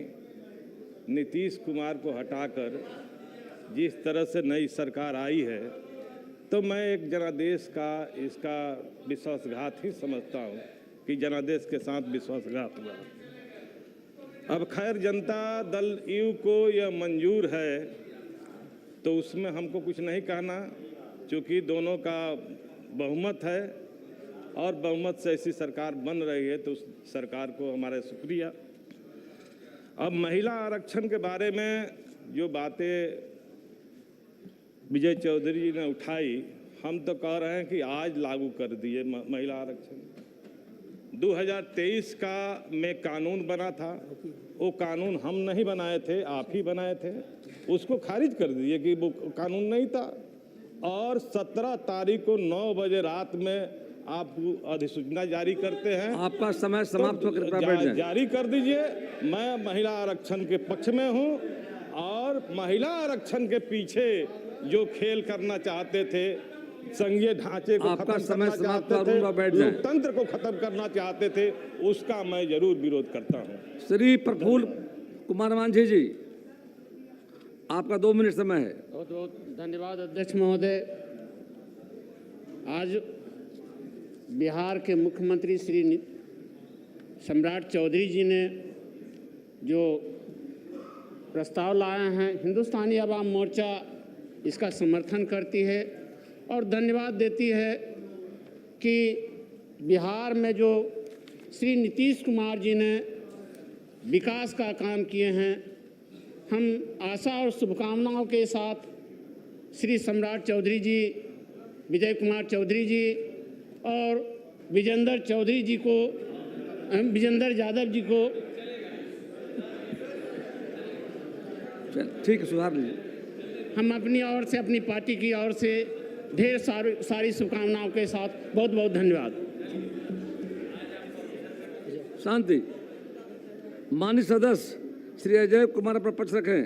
नीतीश कुमार को हटाकर जिस तरह से नई सरकार आई है तो मैं एक जनादेश का इसका विश्वासघात ही समझता हूँ कि जनादेश के साथ विश्वासघात हुआ। अब खैर जनता दल यू को यह मंजूर है तो उसमें हमको कुछ नहीं कहना, क्योंकि दोनों का बहुमत है और बहुमत से ऐसी सरकार बन रही है तो उस सरकार को हमारा शुक्रिया। अब महिला आरक्षण के बारे में जो बातें विजय चौधरी जी ने उठाई, हम तो कह रहे हैं कि आज लागू कर दिए महिला आरक्षण। 2023 का में कानून बना था, वो कानून हम नहीं बनाए थे, आप ही बनाए थे, उसको खारिज कर दिए कि वो कानून नहीं था और 17 तारीख को 9 बजे रात में आप अधिसूचना जारी करते हैं आपका समय समाप्त हो, कृपया बैठ जाएं। जारी कर दीजिए। मैं महिला आरक्षण के पक्ष में हूं और महिला आरक्षण के पीछे जो खेल करना चाहते थे, संघीय ढांचे को आपका खत्म समय करना समाप्त चाहते हुआ, बैठ जाएं। लोकतंत्र को खत्म करना चाहते थे, उसका मैं जरूर विरोध करता हूं। श्री प्रफुल्ल कुमार मांझी जी, आपका 2 मिनट समय है। बहुत बहुत धन्यवाद अध्यक्ष महोदय। आज बिहार के मुख्यमंत्री श्री सम्राट चौधरी जी ने जो प्रस्ताव लाए हैं, हिंदुस्तानी अवाम मोर्चा इसका समर्थन करती है और धन्यवाद देती है कि बिहार में जो श्री नीतीश कुमार जी ने विकास का काम किए हैं, हम आशा और शुभकामनाओं के साथ श्री सम्राट चौधरी जी, विजय कुमार चौधरी जी और विजेंद्र चौधरी जी को, विजेंद्र यादव जी को ठीक है, सुधार लीजिए। हम अपनी ओर से, अपनी पार्टी की ओर से ढेर सारी शुभकामनाओं के साथ बहुत बहुत धन्यवाद। शांति। माननीय सदस्य श्री अजय कुमार पर पक्ष रखें।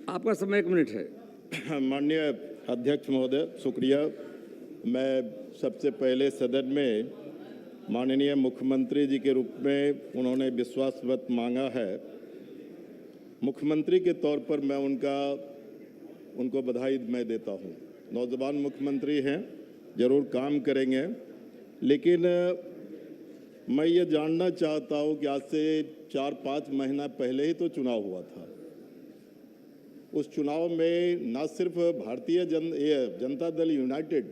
आपका समय 1 मिनट है। माननीय अध्यक्ष महोदय, शुक्रिया। मैं सबसे पहले सदन में माननीय मुख्यमंत्री जी के रूप में उन्होंने विश्वास मत मांगा है, मुख्यमंत्री के तौर पर मैं उनको बधाई मैं देता हूं। नौजवान मुख्यमंत्री हैं, जरूर काम करेंगे, लेकिन मैं ये जानना चाहता हूं कि आज से 4-5 महीना पहले ही तो चुनाव हुआ था। उस चुनाव में न सिर्फ भारतीय जनता दल यूनाइटेड,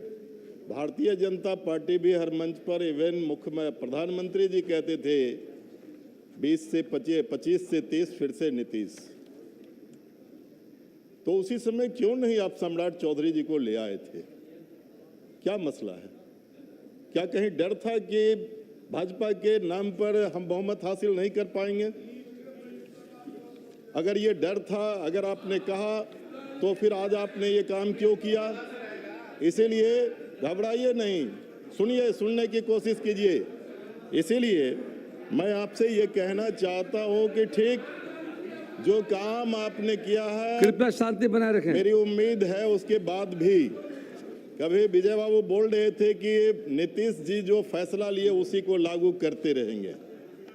भारतीय जनता पार्टी भी हर मंच पर, इवन प्रधानमंत्री जी कहते थे 20 से 25 से 30 फिर से नीतीश। तो उसी समय क्यों नहीं आप सम्राट चौधरी जी को ले आए थे? क्या मसला है? क्या कहीं डर था कि भाजपा के नाम पर हम बहुमत हासिल नहीं कर पाएंगे? अगर ये डर था, अगर आपने कहा, तो फिर आज आपने ये काम क्यों किया? इसीलिए घबराइए नहीं, सुनिए, सुनने की कोशिश कीजिए। इसीलिए मैं आपसे ये कहना चाहता हूं कि ठीक जो काम आपने किया है, कृपया शांति बनाए रखें। मेरी उम्मीद है उसके बाद भी कभी विजय बाबू बोल रहे थे कि नीतीश जी जो फैसला लिए उसी को लागू करते रहेंगे।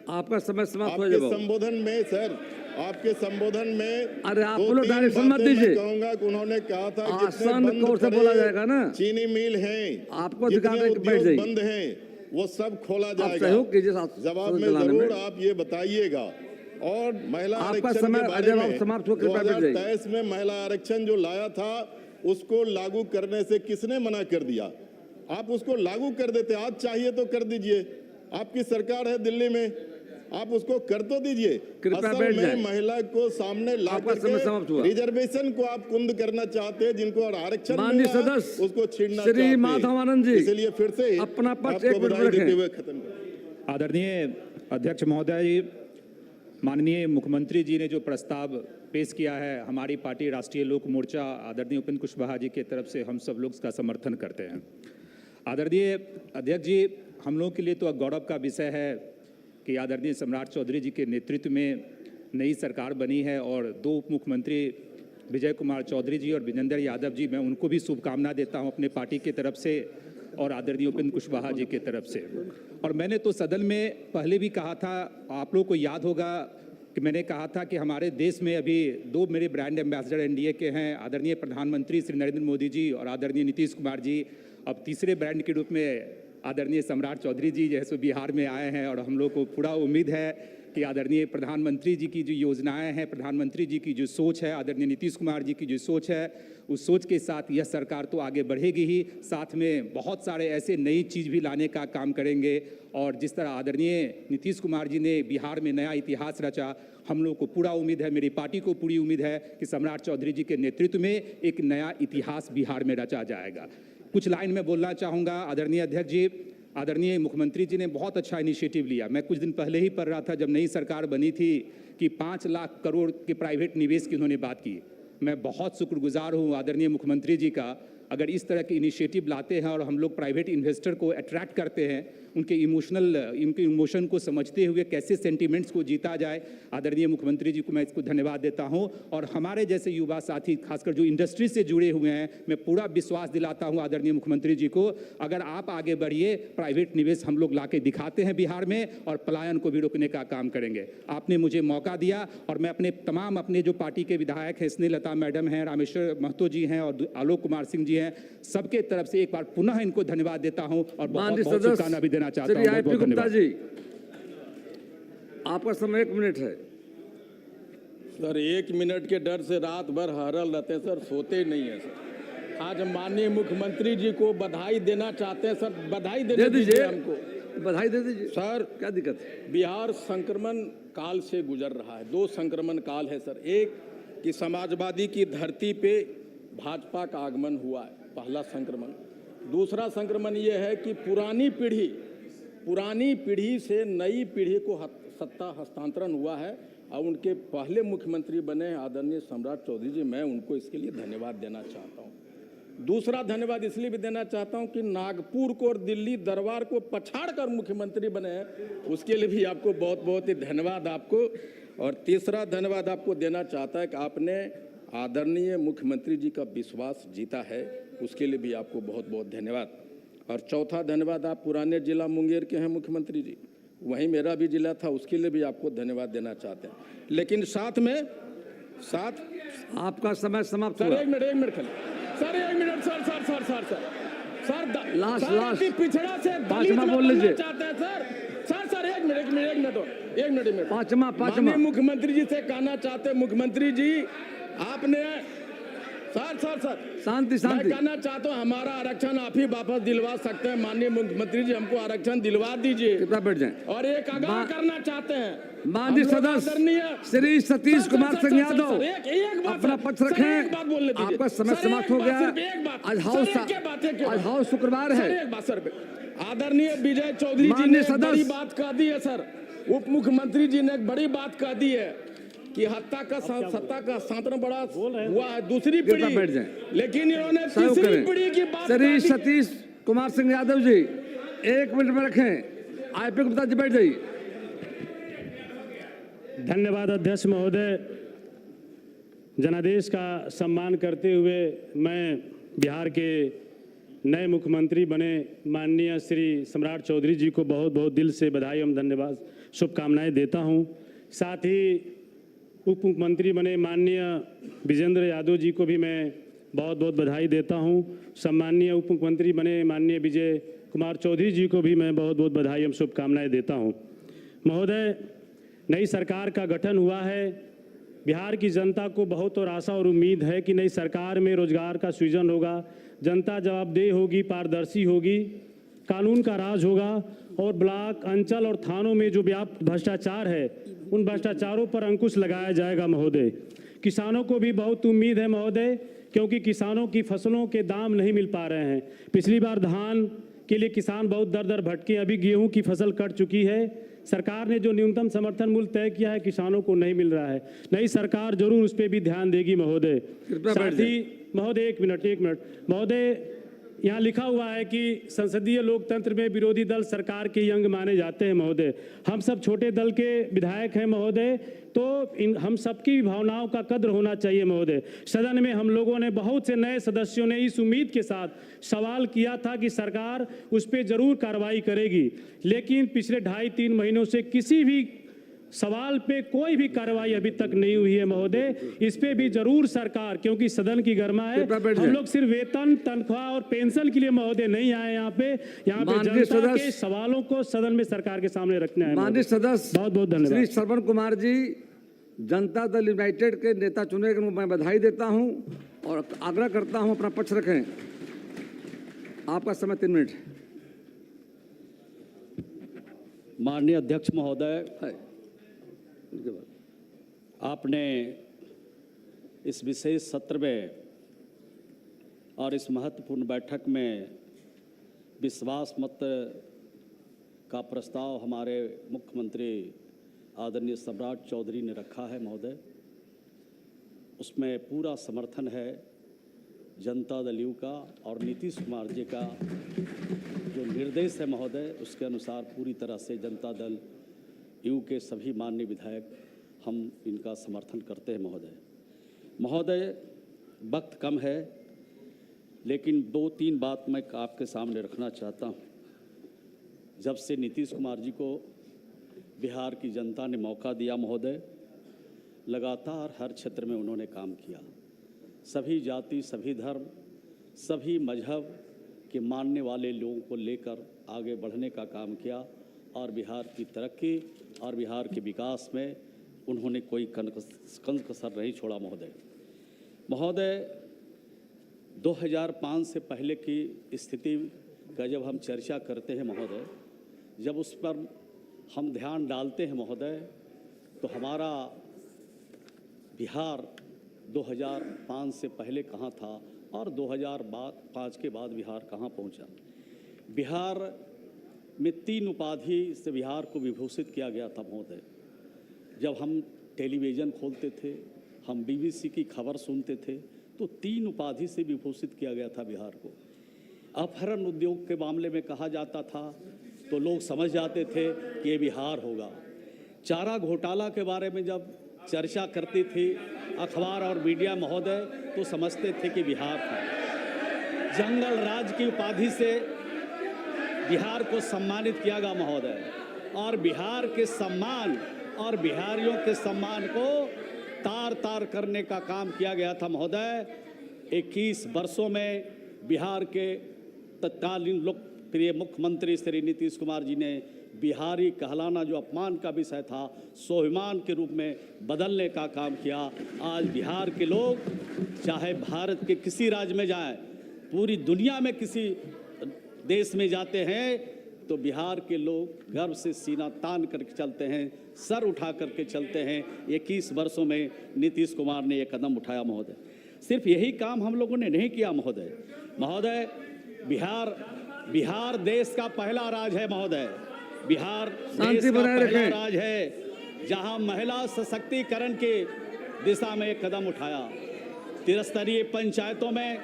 आपका समय समाप्त हो आपके जाएगा। संबोधन में सर, आपके संबोधन में अरे आप 2-3 लोग डायरेक्शन मत बातें मैं दीजिए। कहूंगा कि उन्होंने कहा था आसान तौर से बोला जाएगा ना। चीनी मिल हैं, आपको अधिकार जितने है कि बैठ उद्योग जाइए। बंद हैं वो सब खोला आप जाएगा। सहयोग कीजिए जवाब में चलाने जरूर में। आप ये बताइएगा। और महिला आपका आरक्षण समय के बारे जवाब में समाप्त हो, कृपया बैठ जाइए। 2023 में महिला आरक्षण जो लाया था उसको लागू करने से किसने मना कर दिया? आप उसको लागू कर देते। आज चाहिए तो कर दीजिए, आपकी सरकार है दिल्ली में, आप उसको कर तो दीजिए। कृपया असल बैठ में जाएं। महिला को सामने ला आपका समय समाप्त हुआ। करके रिजर्वेशन को आप कुंद करना चाहते हैं, जिनको और आरक्षण माननीय मिला है, सदस्य उसको छीनना श्री चाहते हैं। माधवानंद जी, इसलिए फिर से अपना पक्ष आपको 1 मिनट बधाई देते रखें। हुए खत्म करते। आदरणीय अध्यक्ष महोदय जी, माननीय मुख्यमंत्री जी ने जो प्रस्ताव पेश किया है, हमारी पार्टी राष्ट्रीय लोक मोर्चा आदरणीय उपेंद्र कुशवाहा जी की तरफ से हम सब लोग इसका समर्थन करते हैं। आदरणीय अध्यक्ष जी, हम लोग के लिए तो गौरव का विषय है कि आदरणीय सम्राट चौधरी जी के नेतृत्व में नई सरकार बनी है और 2 उप मुख्यमंत्री विजय कुमार चौधरी जी और विजेंद्र यादव जी, मैं उनको भी शुभकामना देता हूं अपने पार्टी की तरफ से और आदरणीय उपेंद्र कुशवाहा जी की तरफ से। और मैंने तो सदन में पहले भी कहा था, आप लोगों को याद होगा कि मैंने कहा था कि हमारे देश में अभी 2 मेरे ब्रांड एम्बेसडर एनडीए के हैं, आदरणीय प्रधानमंत्री श्री नरेंद्र मोदी जी और आदरणीय नीतीश कुमार जी। अब तीसरे ब्रांड के रूप में आदरणीय सम्राट चौधरी जी जैसे बिहार में आए हैं और हम लोग को पूरा उम्मीद है कि आदरणीय प्रधानमंत्री जी की जो योजनाएं हैं, प्रधानमंत्री जी की जो सोच है, आदरणीय नीतीश कुमार जी की जो सोच है, उस सोच के साथ यह सरकार तो आगे बढ़ेगी ही, साथ में बहुत सारे ऐसे नई चीज़ भी लाने का काम करेंगे। और जिस तरह आदरणीय नीतीश कुमार जी ने बिहार में नया इतिहास रचा, हम लोग को पूरा उम्मीद है, मेरी पार्टी को पूरी उम्मीद है कि सम्राट चौधरी जी के नेतृत्व में एक नया इतिहास बिहार में रचा जाएगा। कुछ लाइन में बोलना चाहूँगा। आदरणीय अध्यक्ष जी, आदरणीय मुख्यमंत्री जी ने बहुत अच्छा इनिशिएटिव लिया। मैं कुछ दिन पहले ही पढ़ रहा था जब नई सरकार बनी थी कि 5 लाख करोड़ के प्राइवेट निवेश की उन्होंने बात की। मैं बहुत शुक्रगुजार हूँ आदरणीय मुख्यमंत्री जी का। अगर इस तरह के इनिशिएटिव लाते हैं और हम लोग प्राइवेट इन्वेस्टर को अट्रैक्ट करते हैं, उनके इमोशन को समझते हुए कैसे सेंटिमेंट्स को जीता जाए, आदरणीय मुख्यमंत्री जी को मैं इसको धन्यवाद देता हूं। और हमारे जैसे युवा साथी, खासकर जो इंडस्ट्री से जुड़े हुए हैं, मैं पूरा विश्वास दिलाता हूं आदरणीय मुख्यमंत्री जी को, अगर आप आगे बढ़िए, प्राइवेट निवेश हम लोग लाके दिखाते हैं बिहार में और पलायन को भी रोकने का काम करेंगे। आपने मुझे मौका दिया और मैं अपने जो पार्टी के विधायक हैं, स्नेहलता मैडम हैं, रामेश्वर महतो जी हैं और आलोक कुमार सिंह जी हैं, सबके तरफ से एक बार पुनः इनको धन्यवाद देता हूं और बहुत बहुत शुभकामना भी देना चाहता हूं। बहुत बहुत गुप्ता धन्यवाद जी, आपका समय 1 मिनट है। सर 1 मिनट के डर से रात भर हरल रहते हैं सर, सोते नहीं है सर। आज माननीय मुख्यमंत्री जी को बधाई देना चाहते हैं सर, बधाई दे दीजिए हमको, बधाई दे दीजिए सर। क्या दिक्कत है? बिहार संक्रमण काल से गुजर रहा है, 2 संक्रमण काल है सर। एक कि समाजवादी की धरती पे भाजपा का आगमन हुआ है, पहला संक्रमण। दूसरा संक्रमण ये है कि पुरानी पीढ़ी से नई पीढ़ी को सत्ता हस्तांतरण हुआ है और उनके पहले मुख्यमंत्री बने आदरणीय सम्राट चौधरी जी, मैं उनको इसके लिए धन्यवाद देना चाहता हूँ। दूसरा धन्यवाद इसलिए भी देना चाहता हूँ कि नागपुर को और दिल्ली दरबार को पछाड़ कर मुख्यमंत्री बने हैं, उसके लिए भी आपको बहुत बहुत ही धन्यवाद आपको। और तीसरा धन्यवाद आपको देना चाहता है कि आपने आदरणीय मुख्यमंत्री जी का विश्वास जीता है, उसके लिए भी आपको बहुत बहुत धन्यवाद। और चौथा धन्यवाद, आप पुराने जिला मुंगेर के हैं मुख्यमंत्री जी, वहीं मेरा भी जिला था, उसके लिए भी आपको धन्यवाद देना चाहते हैं। लेकिन साथ आपका समय समाप्त सर, हुआ। 1 मिनट खाली सर, 1 मिनट सर लास्ट पिछड़ा से पांचवा बोल लीजिए चाहते हैं सर 1 मिनट। पांचवा माननीय मुख्यमंत्री जी से कहना चाहते हैं, मुख्यमंत्री जी आपने सर शांति मैं कहना चाहता हूँ, हमारा आरक्षण आप ही वापस दिलवा सकते हैं। माननीय मुख्यमंत्री जी हमको आरक्षण दिलवा दीजिए। कृपया बैठ जाएं। और एक आगाह करना चाहते हैं माननीय सदस्य श्री सतीश कुमार सिंह यादव, अपना पक्ष रखें। आपका समय समाप्त हो गया। आज हाउस शुक्रवार है। आदरणीय विजय चौधरी जी ने बड़ी बात कह दी है सर, उप मुख्यमंत्री जी ने एक बड़ी बात कह दी है कि सत्ता का हस्तांतरण बड़ा हुआ है, दूसरी पीढ़ी, लेकिन इन्होंने तीसरी पीढ़ी की बात। श्री सतीश कुमार सिंह यादव जी 1 मिनट में रखें। आईपी गुप्ता जी बैठ जाइए। धन्यवाद अध्यक्ष महोदय। जनादेश का सम्मान करते हुए मैं बिहार के नए मुख्यमंत्री बने माननीय श्री सम्राट चौधरी जी को बहुत बहुत दिल से बधाई एवं धन्यवाद, शुभकामनाएं देता हूं। साथ ही उप मुख्यमंत्री बने माननीय विजेंद्र यादव जी को भी मैं बहुत बहुत बधाई देता हूं। सम्माननीय उप मुख्यमंत्री बने माननीय विजय कुमार चौधरी जी को भी मैं बहुत बहुत बधाई एवं शुभकामनाएं देता हूं। महोदय, नई सरकार का गठन हुआ है। बिहार की जनता को बहुत और आशा और उम्मीद है कि नई सरकार में रोजगार का सृजन होगा, जनता जवाबदेह होगी, पारदर्शी होगी, कानून का राज होगा और ब्लॉक, अंचल और थानों में जो व्याप्त भ्रष्टाचार है उन भ्रष्टाचारों पर अंकुश लगाया जाएगा महोदय। किसानों को भी बहुत उम्मीद है महोदय, क्योंकि किसानों की फसलों के दाम नहीं मिल पा रहे हैं। पिछली बार धान के लिए किसान बहुत दर दर भटके, अभी गेहूं की फसल कट चुकी है। सरकार ने जो न्यूनतम समर्थन मूल्य तय किया है किसानों को नहीं मिल रहा है। नई सरकार जरूर उस पर भी ध्यान देगी महोदय। साथ ही महोदय 1 मिनट महोदय, यहाँ लिखा हुआ है कि संसदीय लोकतंत्र में विरोधी दल सरकार के ही अंग माने जाते हैं महोदय। हम सब छोटे दल के विधायक हैं महोदय, तो हम सबकी भावनाओं का कद्र होना चाहिए महोदय। सदन में हम लोगों ने, बहुत से नए सदस्यों ने इस उम्मीद के साथ सवाल किया था कि सरकार उस पर जरूर कार्रवाई करेगी, लेकिन पिछले 2.5-3 महीनों से किसी भी सवाल पे कोई भी कार्रवाई अभी तक नहीं हुई है महोदय। इस पे भी जरूर सरकार, क्योंकि सदन की गर्मा है, हम लोग सिर्फ वेतन, तनख्वाह और पेंशन के लिए महोदय नहीं आए यहाँ पे जनता के सवालों को सदन में सरकार के सामने रखने आए। माननीय सदस्य बहुत बहुत धन्यवाद। श्री श्रवण कुमार जी, जनता दल यूनाइटेड के नेता चुने के मैं बधाई देता हूँ और आग्रह करता हूँ अपना पक्ष रखें। आपका समय 3 मिनट। माननीय अध्यक्ष महोदय, आपने इस विशेष सत्र में और इस महत्वपूर्ण बैठक में विश्वास मत का प्रस्ताव हमारे मुख्यमंत्री आदरणीय सम्राट चौधरी ने रखा है महोदय। उसमें पूरा समर्थन है जनता दल यू का, और नीतीश कुमार जी का जो निर्देश है महोदय, उसके अनुसार पूरी तरह से जनता दल यू के सभी माननीय विधायक हम इनका समर्थन करते हैं महोदय। वक्त कम है, लेकिन 2-3 बात मैं आपके सामने रखना चाहता हूँ। जब से नीतीश कुमार जी को बिहार की जनता ने मौका दिया महोदय, लगातार हर क्षेत्र में उन्होंने काम किया। सभी जाति, सभी धर्म, सभी मजहब के मानने वाले लोगों को लेकर आगे बढ़ने का काम किया, और बिहार की तरक्की और बिहार के विकास में उन्होंने कोई कसर नहीं छोड़ा महोदय। 2005 से पहले की स्थिति का जब हम चर्चा करते हैं महोदय, जब उस पर हम ध्यान डालते हैं महोदय, तो हमारा बिहार 2005 से पहले कहाँ था और 2005 के बाद बिहार कहाँ पहुँचा। बिहार में 3 उपाधि से बिहार को विभूषित किया गया था महोदय। जब हम टेलीविज़न खोलते थे, हम BBC की खबर सुनते थे, तो 3 उपाधि से विभूषित किया गया था बिहार को। अपहरण उद्योग के मामले में कहा जाता था तो लोग समझ जाते थे कि ये बिहार होगा। चारा घोटाला के बारे में जब चर्चा करती थी अखबार और मीडिया महोदय, तो समझते थे कि बिहार था। जंगल राज की उपाधि से बिहार को सम्मानित किया गया महोदय, और बिहार के सम्मान और बिहारियों के सम्मान को तार तार करने का काम किया गया था महोदय। 21 वर्षों में बिहार के तत्कालीन लोकप्रिय मुख्यमंत्री श्री नीतीश कुमार जी ने बिहारी कहलाना जो अपमान का विषय था, स्वाभिमान के रूप में बदलने का काम किया। आज बिहार के लोग चाहे भारत के किसी राज्य में जाएं, पूरी दुनिया में किसी देश में जाते हैं, तो बिहार के लोग गर्व से सीना तान करके चलते हैं, सर उठा करके चलते हैं। 21 वर्षों में नीतीश कुमार ने ये कदम उठाया महोदय। सिर्फ यही काम हम लोगों ने नहीं किया महोदय। बिहार देश का पहला राज्य है महोदय। बिहार देश का पहला राज्य है जहां महिला सशक्तिकरण के दिशा में एक कदम उठाया। त्रिस्तरीय पंचायतों में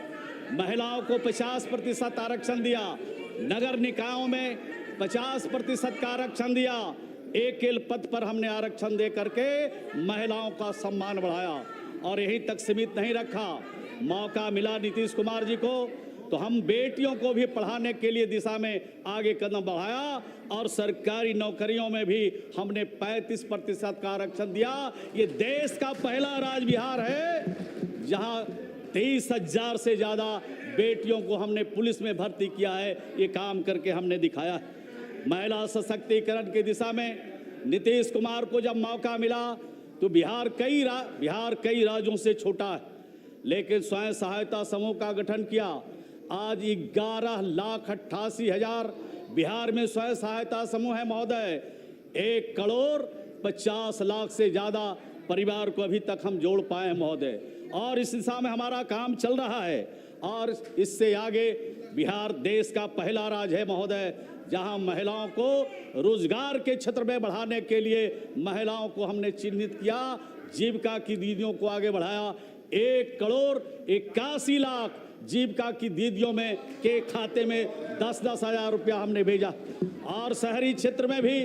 महिलाओं को 50% आरक्षण दिया, नगर निकायों में 50% का आरक्षण दिया, एक पद पर हमने आरक्षण दे करके महिलाओं का सम्मान बढ़ाया, और यहीं तक सीमित नहीं रखा। मौका मिला नीतीश कुमार जी को तो हम बेटियों को भी पढ़ाने के लिए दिशा में आगे कदम बढ़ाया, और सरकारी नौकरियों में भी हमने 35% का आरक्षण दिया। ये देश का पहला राज्य बिहार है जहां 23,000 से ज़्यादा बेटियों को हमने पुलिस में भर्ती किया है। ये काम करके हमने दिखाया है। महिला सशक्तिकरण की दिशा में नीतीश कुमार को जब मौका मिला तो बिहार कई राज्यों से छोटा है, लेकिन स्वयं सहायता समूह का गठन किया। आज 11,88,000 बिहार में स्वयं सहायता समूह है महोदय। 1,50,00,000 से ज़्यादा परिवार को अभी तक हम जोड़ पाए हैं महोदय, और इस दिशा में हमारा काम चल रहा है। और इससे आगे बिहार देश का पहला राज्य है महोदय जहां महिलाओं को रोजगार के क्षेत्र में बढ़ाने के लिए महिलाओं को हमने चिन्हित किया, जीविका की दीदियों को आगे बढ़ाया। 1,81,00,000 जीविका की दीदियों में के खाते में 10-10 हज़ार रुपया हमने भेजा, और शहरी क्षेत्र में भी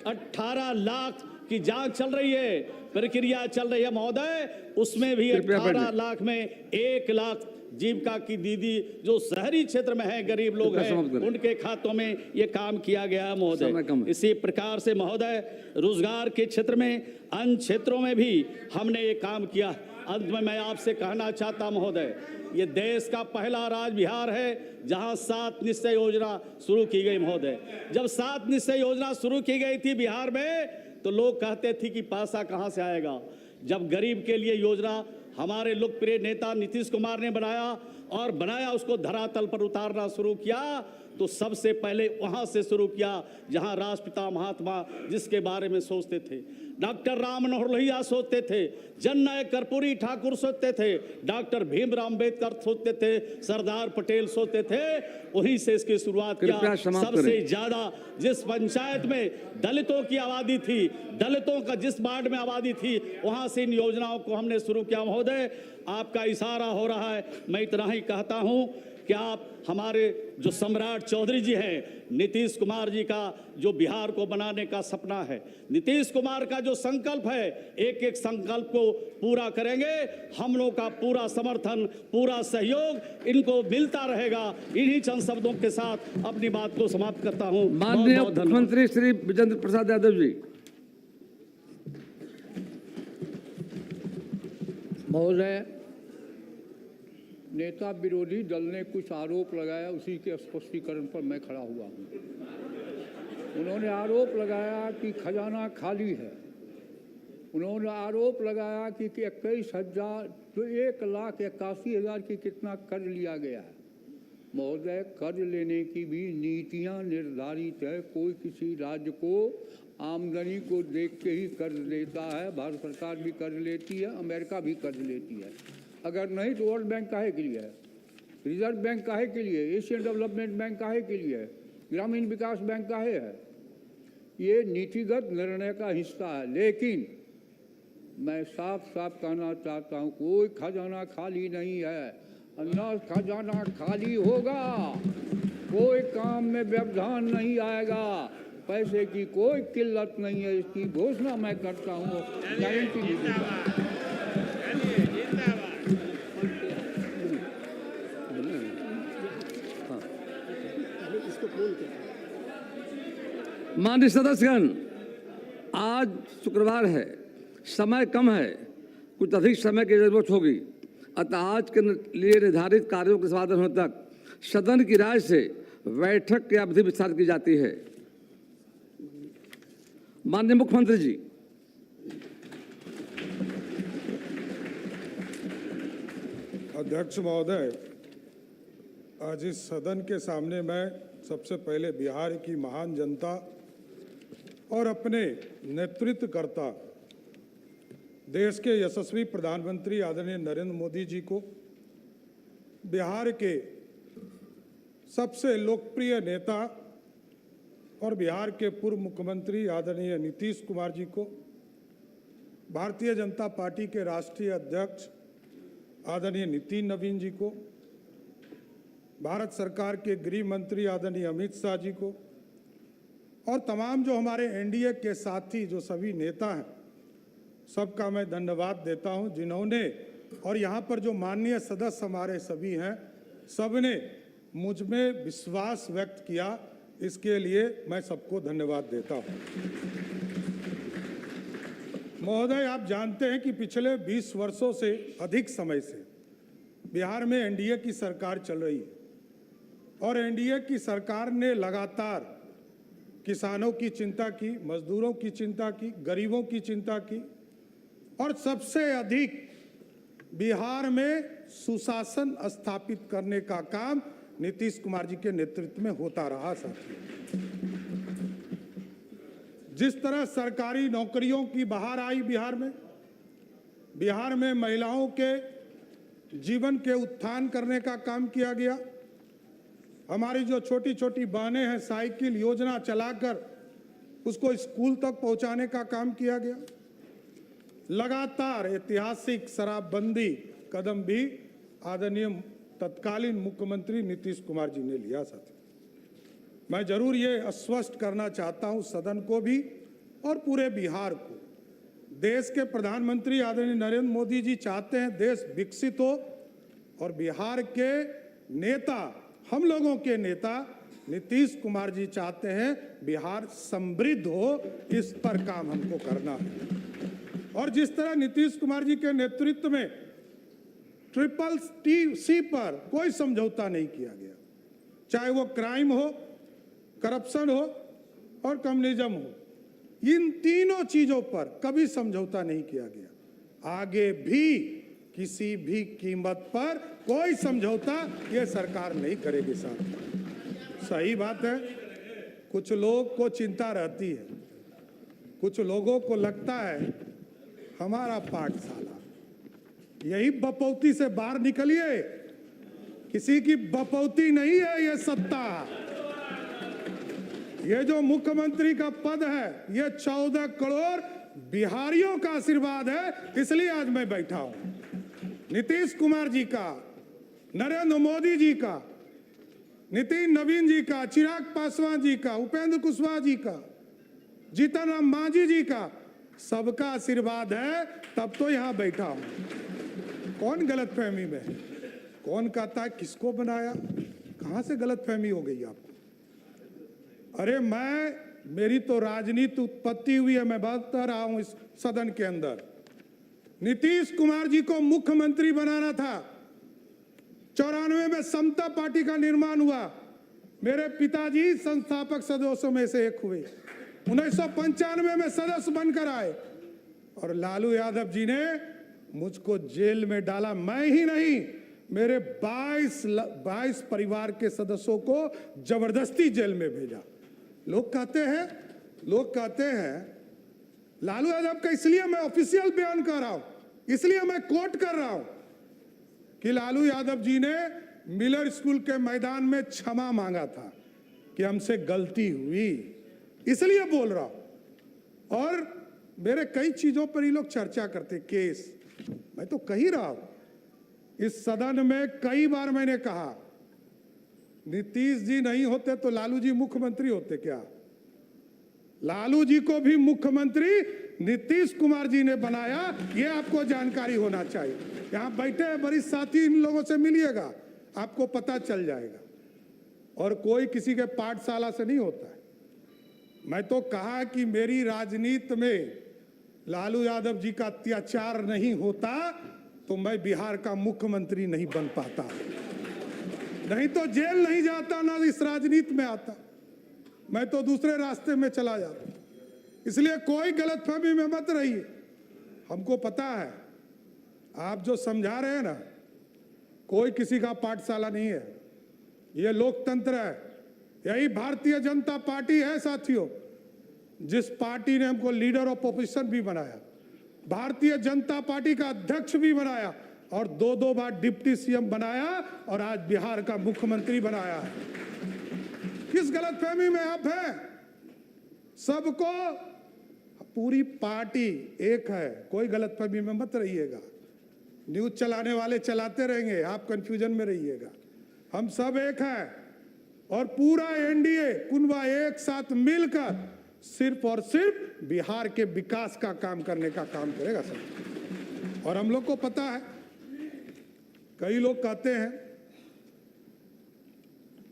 18 लाख की जांच चल रही है, प्रक्रिया चल रही है महोदय। उसमें भी 18 लाख में 1 लाख जीविका की दीदी जो शहरी क्षेत्र में है, गरीब लोग हैं, उनके खातों में ये काम किया गया है महोदय। इसी प्रकार से महोदय रोजगार के क्षेत्र में अन्य क्षेत्रों में भी हमने ये काम किया। अंत में मैं आपसे कहना चाहता महोदय, ये देश का पहला राज्य बिहार है जहां 7 निश्चय योजना शुरू की गई महोदय। जब 7 निश्चय योजना शुरू की गई थी बिहार में, तो लोग कहते थे कि पैसा कहां से आएगा। जब गरीब के लिए योजना हमारे लोकप्रिय नेता नीतीश कुमार ने बनाया उसको धरातल पर उतारना शुरू किया, तो सबसे पहले वहाँ से शुरू किया जहाँ राष्ट्रपिता महात्मा जिसके बारे में सोचते थे, डॉक्टर राम मनोहर लोहिया सोचते थे, जननायक कर्पूरी ठाकुर सोचते थे, डॉक्टर भीमराव अम्बेडकर सोचते थे, सरदार पटेल सोचते थे, वहीं से इसकी शुरुआत किया। सबसे ज्यादा जिस पंचायत में दलितों की आबादी थी, दलितों का जिस वार्ड में आबादी थी, वहां से इन योजनाओं को हमने शुरू किया। महोदय, आपका इशारा हो रहा है, मैं इतना ही कहता हूं कि आप हमारे जो सम्राट चौधरी जी हैं, नीतीश कुमार जी का जो बिहार को बनाने का सपना है, नीतीश कुमार का जो संकल्प है, एक एक संकल्प को पूरा करेंगे। हम लोग का पूरा समर्थन, पूरा सहयोग इनको मिलता रहेगा। इन्हीं चंद शब्दों के साथ अपनी बात को समाप्त करता हूं। माननीय मुख्यमंत्री श्री विजेंद्र प्रसाद यादव जी। महोदय, नेता विरोधी दल ने कुछ आरोप लगाया, उसी के स्पष्टीकरण पर मैं खड़ा हुआ हूँ। उन्होंने आरोप लगाया कि खजाना खाली है। उन्होंने आरोप लगाया कि 21,000 तो 1,81,000 की कितना कर्ज लिया गया है। महोदय, कर्ज लेने की भी नीतियाँ निर्धारित है। कोई किसी राज्य को आमदनी को देख के ही कर्ज लेता है। भारत सरकार भी कर्ज लेती है, अमेरिका भी कर्ज लेती है। अगर नहीं तो वर्ल्ड बैंक काहे के लिए है, रिजर्व बैंक काहे के लिए, एशियन डेवलपमेंट बैंक काहे के लिए है, ग्रामीण विकास बैंक काहे है। ये नीतिगत निर्णय का हिस्सा है। लेकिन मैं साफ साफ कहना चाहता हूँ, कोई खजाना खाली नहीं है। न खजाना खाली होगा, कोई काम में व्यवधान नहीं आएगा, पैसे की कोई किल्लत नहीं है। इसकी घोषणा मैं करता हूँ, गारंटी भी दूंगा। माननीय सदस्यगण, आज शुक्रवार है, समय कम है, कुछ अधिक समय की जरूरत होगी। अतः आज के लिए निर्धारित कार्यों के समाधान होने तक सदन की राय से बैठक की अवधि विस्तारित की जाती है। माननीय मुख्यमंत्री जी। अध्यक्ष महोदय, आज इस सदन के सामने मैं सबसे पहले बिहार की महान जनता और अपने नेतृत्वकर्ता देश के यशस्वी प्रधानमंत्री आदरणीय नरेंद्र मोदी जी को, बिहार के सबसे लोकप्रिय नेता और बिहार के पूर्व मुख्यमंत्री आदरणीय नीतीश कुमार जी को, भारतीय जनता पार्टी के राष्ट्रीय अध्यक्ष आदरणीय नितिन नवीन जी को, भारत सरकार के गृह मंत्री आदरणीय अमित शाह जी को और तमाम जो हमारे एनडीए के साथी जो सभी नेता हैं, सबका मैं धन्यवाद देता हूं, जिन्होंने और यहाँ पर जो माननीय सदस्य हमारे सभी हैं, सबने मुझ में विश्वास व्यक्त किया। इसके लिए मैं सबको धन्यवाद देता हूं। महोदय, आप जानते हैं कि पिछले 20 वर्षों से अधिक समय से बिहार में एनडीए की सरकार चल रही है और एनडीए की सरकार ने लगातार किसानों की चिंता की, मजदूरों की चिंता की, गरीबों की चिंता की और सबसे अधिक बिहार में सुशासन स्थापित करने का काम नीतीश कुमार जी के नेतृत्व में होता रहा। साथियों, जिस तरह सरकारी नौकरियों की बहार आई बिहार में महिलाओं के जीवन के उत्थान करने का काम किया गया। हमारी जो छोटी छोटी बहनें हैं, साइकिल योजना चलाकर उसको स्कूल तक पहुंचाने का काम किया गया। लगातार ऐतिहासिक शराबबंदी कदम भी आदरणीय तत्कालीन मुख्यमंत्री नीतीश कुमार जी ने लिया। साथी, मैं जरूर ये आश्वस्त करना चाहता हूं सदन को भी और पूरे बिहार को, देश के प्रधानमंत्री आदरणीय नरेंद्र मोदी जी चाहते हैं देश विकसित हो और बिहार के नेता, हम लोगों के नेता नीतीश कुमार जी चाहते हैं बिहार समृद्ध हो। इस पर काम हमको करना है। और जिस तरह नीतीश कुमार जी के नेतृत्व में CCC पर कोई समझौता नहीं किया गया, चाहे वो क्राइम हो, करप्शन हो और कम्युनिज्म हो, इन तीनों चीजों पर कभी समझौता नहीं किया गया। आगे भी किसी भी कीमत पर कोई समझौता ये सरकार नहीं करेगी। सही बात है। कुछ लोग को चिंता रहती है, कुछ लोगों को लगता है हमारा पाठशाला, यही बपौती से बाहर निकलिए। किसी की बपौती नहीं है ये सत्ता। ये जो मुख्यमंत्री का पद है ये 14 करोड़ बिहारियों का आशीर्वाद है, इसलिए आज मैं बैठा हूं। नीतीश कुमार जी का, नरेंद्र मोदी जी का, नितिन नवीन जी का, चिराग पासवान जी का, उपेंद्र कुशवाहा जी का, जीतन राम मांझी जी का, सबका आशीर्वाद है, तब तो यहां बैठा हूं। कौन गलतफहमी में है? कौन कहता है किसको बनाया? कहां से गलतफहमी हो गई आपको? अरे मेरी तो राजनीति उत्पत्ति हुई है, मैं बता रहा हूं इस सदन के अंदर। नीतीश कुमार जी को मुख्यमंत्री बनाना था। 94 में समता पार्टी का निर्माण हुआ। मेरे पिताजी संस्थापक सदस्यों में से एक हुए। 1995 में सदस्य बनकर आए और लालू यादव जी ने मुझको जेल में डाला। मैं ही नहीं, मेरे 22 परिवार के सदस्यों को जबरदस्ती जेल में भेजा। लोग कहते हैं लालू यादव का, इसलिए मैं ऑफिशियल बयान कर रहा हूं, इसलिए मैं कोट कर रहा हूं कि लालू यादव जी ने मिलर स्कूल के मैदान में क्षमा मांगा था कि हमसे गलती हुई, इसलिए बोल रहा हूं। और मेरे कई चीजों पर ये लोग चर्चा करते, केस, मैं तो कह ही रहा हूं इस सदन में कई बार मैंने कहा नीतीश जी नहीं होते तो लालू जी मुख्यमंत्री होते क्या? लालू जी को भी मुख्यमंत्री नीतीश कुमार जी ने बनाया, ये आपको जानकारी होना चाहिए। यहां बैठे वरिष्ठ साथी, इन लोगों से मिलिएगा, आपको पता चल जाएगा। और कोई किसी के पाठशाला से नहीं होता है। मैं तो कहा कि मेरी राजनीति में लालू यादव जी का अत्याचार नहीं होता तो मैं बिहार का मुख्यमंत्री नहीं बन पाता, नहीं तो जेल नहीं जाता, ना इस राजनीति में आता, मैं तो दूसरे रास्ते में चला जाता। इसलिए कोई गलतफहमी में मत रहिए। हमको पता है आप जो समझा रहे हैं ना, कोई किसी का पाठशाला नहीं है, ये लोकतंत्र है। यही भारतीय जनता पार्टी है साथियों, जिस पार्टी ने हमको लीडर ऑफ ऑपोजिशन भी बनाया, भारतीय जनता पार्टी का अध्यक्ष भी बनाया और 2 बार डिप्टी सीएम बनाया और आज बिहार का मुख्यमंत्री बनाया है। किस गलतफहमी में आप हैं? सबको, पूरी पार्टी एक है, कोई गलतफहमी में मत रहिएगा। न्यूज चलाने वाले चलाते रहेंगे, आप कंफ्यूजन में रहिएगा। हम सब एक हैं और पूरा एनडीए कुनबा एक साथ मिलकर सिर्फ और सिर्फ बिहार के विकास का काम करने का काम करेगा सब। और हम लोग को पता है, कई लोग कहते हैं,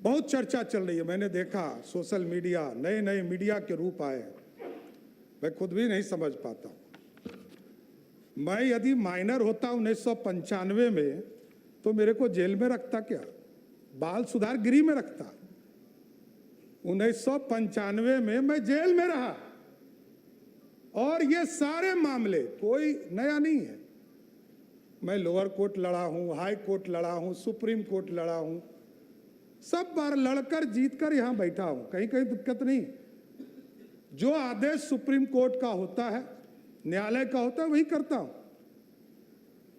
बहुत चर्चा चल रही है, मैंने देखा सोशल मीडिया, नए नए मीडिया के रूप आए हैं, मैं खुद भी नहीं समझ पाता हूं। मैं यदि माइनर होता 1995 में तो मेरे को जेल में रखता क्या? बाल सुधार गृह में रखता। 1995 में मैं जेल में रहा और ये सारे मामले कोई नया नहीं है। मैं लोअर कोर्ट लड़ा हूं, हाई कोर्ट लड़ा हूं, सुप्रीम कोर्ट लड़ा हूं, सब बार लड़कर जीतकर यहां बैठा हूं, कहीं कहीं दिक्कत नहीं। जो आदेश सुप्रीम कोर्ट का होता है, न्यायालय का होता है, वही करता हूं।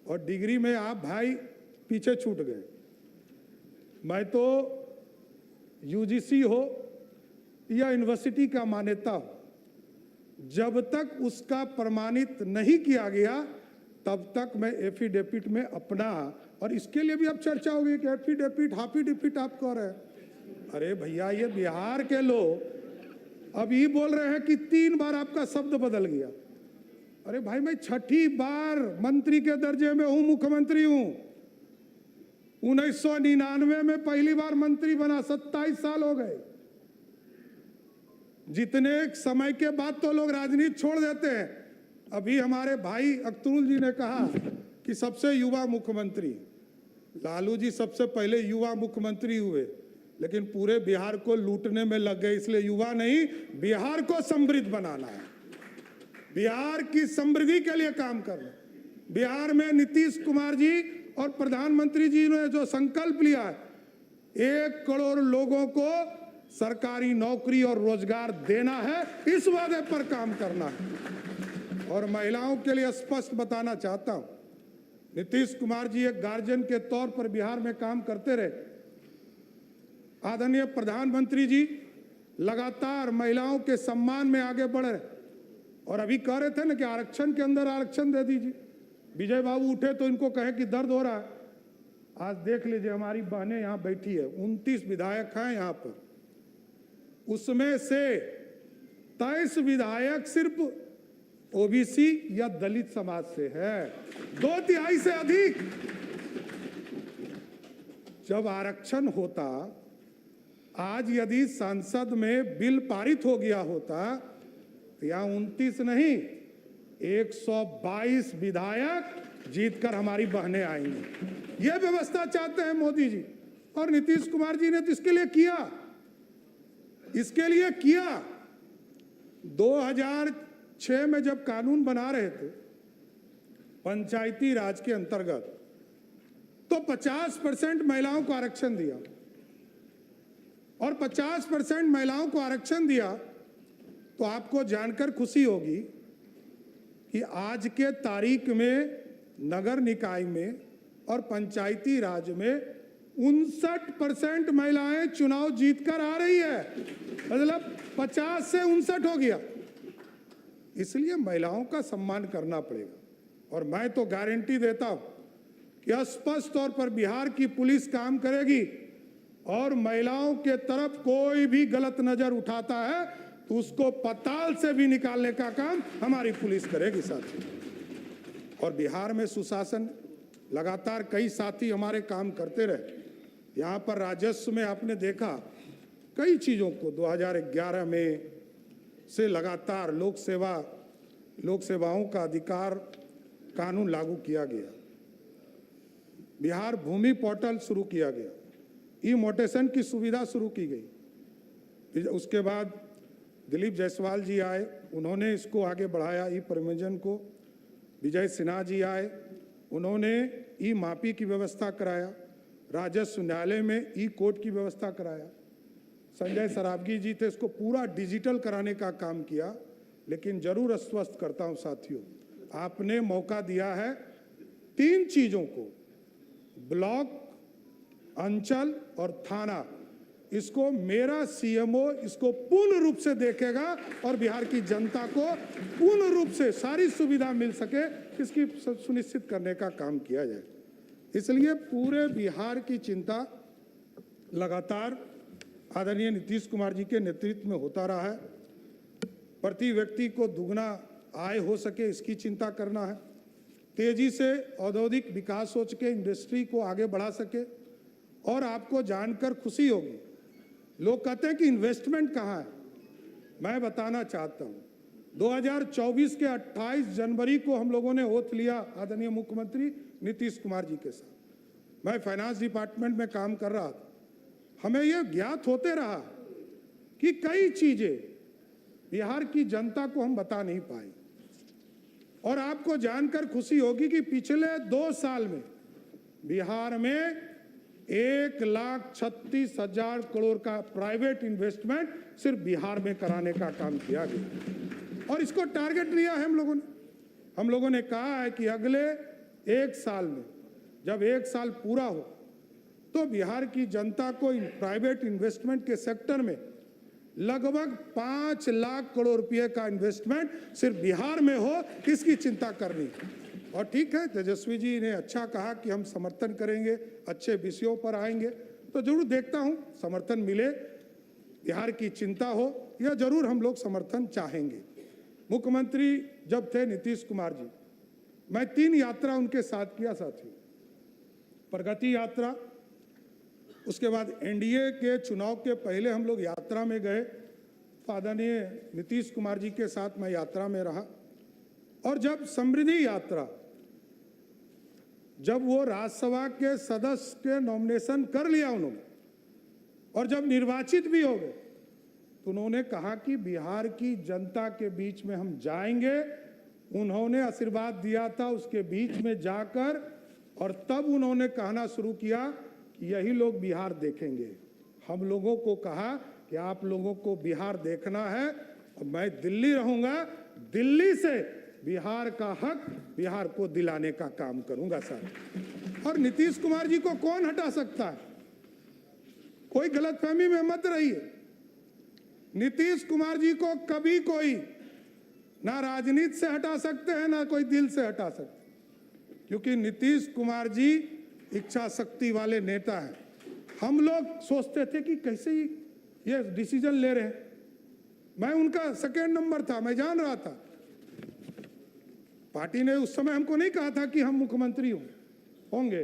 और डिग्री में आप भाई पीछे छूट गए। मैं तो यूजीसी हो या यूनिवर्सिटी का मान्यता हो, जब तक उसका प्रमाणित नहीं किया गया तब तक मैं एफिडेविट में अपना, और इसके लिए भी अब चर्चा होगी कि एफिडेविट हाफिडेविट आप कह रहे हैं। अरे भैया, ये बिहार के लोग अब ये बोल रहे हैं कि 3 बार आपका शब्द बदल गया। अरे भाई, मैं 6ठी बार मंत्री के दर्जे में हूं, मुख्यमंत्री हूं। 1999 में पहली बार मंत्री बना, 27 साल हो गए। जितने समय के बाद तो लोग राजनीति छोड़ देते हैं। अभी हमारे भाई अख्तरुल जी ने कहा कि सबसे युवा मुख्यमंत्री, लालू जी सबसे पहले युवा मुख्यमंत्री हुए, लेकिन पूरे बिहार को लूटने में लग गए। इसलिए युवा नहीं, बिहार को समृद्ध बनाना है, बिहार की समृद्धि के लिए काम करना। बिहार में नीतीश कुमार जी और प्रधानमंत्री जी ने जो संकल्प लिया है, 1 करोड़ लोगों को सरकारी नौकरी और रोजगार देना है, इस वादे पर काम करना है। और महिलाओं के लिए स्पष्ट बताना चाहता हूं, नीतीश कुमार जी एक गार्जियन के तौर पर बिहार में काम करते रहे। आदरणीय प्रधानमंत्री जी लगातार महिलाओं के सम्मान में आगे बढ़ रहे और अभी कह रहे थे ना कि आरक्षण के अंदर आरक्षण दे दीजिए। विजय बाबू उठे तो इनको कहे कि दर्द हो रहा है। आज देख लीजिए हमारी बहनें यहाँ बैठी है, 29 विधायक हैं यहाँ पर, उसमें से 23 विधायक सिर्फ ओबीसी या दलित समाज से है, 2/3 से अधिक। जब आरक्षण होता, आज यदि संसद में बिल पारित हो गया होता तो यहाँ 29 नहीं 122 विधायक जीतकर हमारी बहनें आएंगी। यह व्यवस्था चाहते हैं मोदी जी और नीतीश कुमार जी ने तो इसके लिए किया। 2006 में जब कानून बना रहे थे पंचायती राज के अंतर्गत, तो 50% महिलाओं को आरक्षण दिया और 50% महिलाओं को आरक्षण दिया तो आपको जानकर खुशी होगी कि आज के तारीख में नगर निकाय में और पंचायती राज में 59% महिलाएं चुनाव जीतकर आ रही है, मतलब 50 से 59 हो गया। इसलिए महिलाओं का सम्मान करना पड़ेगा और मैं तो गारंटी देता हूं कि स्पष्ट तौर पर बिहार की पुलिस काम करेगी और महिलाओं के तरफ कोई भी गलत नजर उठाता है तो उसको पताल से भी निकालने का काम हमारी पुलिस करेगी साथी। और बिहार में सुशासन लगातार कई साथी हमारे काम करते रहे। यहाँ पर राजस्व में आपने देखा कई चीज़ों को 2011 में से लगातार लोक सेवाओं का अधिकार कानून लागू किया गया। बिहार भूमि पोर्टल शुरू किया गया, ई मोटेशन की सुविधा शुरू की गई। उसके बाद दिलीप जायसवाल जी आए, उन्होंने इसको आगे बढ़ाया, ई परिवहन को। विजय सिन्हा जी आए, उन्होंने ई मापी की व्यवस्था कराया। राजस्व न्यायालय में ई कोर्ट की व्यवस्था कराया। संजय सरावगी जी थे, इसको पूरा डिजिटल कराने का काम किया। लेकिन जरूर आश्वस्त करता हूं साथियों, आपने मौका दिया है 3 चीजों को, ब्लॉक, अंचल और थाना, इसको मेरा सीएमओ इसको पूर्ण रूप से देखेगा और बिहार की जनता को पूर्ण रूप से सारी सुविधा मिल सके, इसकी सुनिश्चित करने का काम किया जाए। इसलिए पूरे बिहार की चिंता लगातार आदरणीय नीतीश कुमार जी के नेतृत्व में होता रहा है। प्रति व्यक्ति को दुगना आय हो सके, इसकी चिंता करना है। तेजी से औद्योगिक विकास हो सके, इंडस्ट्री को आगे बढ़ा सके। और आपको जानकर खुशी होगी, लोग कहते हैं कि इन्वेस्टमेंट कहाँ है। मैं बताना चाहता हूँ, 2024 के 28 जनवरी को हम लोगों ने ओथ लिया आदरणीय मुख्यमंत्री नीतीश कुमार जी के साथ। मैं फाइनेंस डिपार्टमेंट में काम कर रहा था। हमें यह ज्ञात होते रहा कि कई चीजें बिहार की जनता को हम बता नहीं पाए। और आपको जानकर खुशी होगी कि पिछले 2 साल में बिहार में 1,36,000 करोड़ का प्राइवेट इन्वेस्टमेंट सिर्फ बिहार में कराने का काम किया गया। और इसको टारगेट लिया है हम लोगों ने कहा है कि अगले 1 साल में, जब 1 साल पूरा हो, तो बिहार की जनता को प्राइवेट इन्वेस्टमेंट के सेक्टर में लगभग 5 लाख करोड़ रुपए का इन्वेस्टमेंट सिर्फ बिहार में हो, इसकी चिंता करनी। और ठीक है, तेजस्वी जी ने अच्छा कहा कि हम समर्थन करेंगे, अच्छे विषयों पर आएंगे, तो जरूर देखता हूं समर्थन मिले, बिहार की चिंता हो, यह जरूर हम लोग समर्थन चाहेंगे। मुख्यमंत्री जब थे नीतीश कुमार जी, मैं 3 यात्रा उनके साथ किया साथियों। प्रगति यात्रा, उसके बाद एनडीए के चुनाव के पहले हम लोग यात्रा में गए, आदरणीय नीतीश कुमार जी के साथ मैं यात्रा में रहा। और जब समृद्धि यात्रा, जब वो राज्यसभा के सदस्य के नॉमिनेशन कर लिया उन्होंने और जब निर्वाचित भी हो गए, तो उन्होंने कहा कि बिहार की जनता के बीच में हम जाएंगे। उन्होंने आशीर्वाद दिया था उसके बीच में जाकर, और तब उन्होंने कहना शुरू किया कि यही लोग बिहार देखेंगे। हम लोगों को कहा कि आप लोगों को बिहार देखना है और मैं दिल्ली रहूंगा, दिल्ली से बिहार का हक बिहार को दिलाने का काम करूंगा सर। और नीतीश कुमार जी को कौन हटा सकता है? कोई गलतफहमी में मत रहिए। नीतीश कुमार जी को कभी कोई ना राजनीति से हटा सकते हैं ना कोई दिल से हटा सकते, क्योंकि नीतीश कुमार जी इच्छा शक्ति वाले नेता हैं। हम लोग सोचते थे कि कैसे ये डिसीजन ले रहे हैं। मैं उनका सेकेंड नंबर था, मैं जान रहा था। पार्टी ने उस समय हमको नहीं कहा था कि हम मुख्यमंत्री होंगे।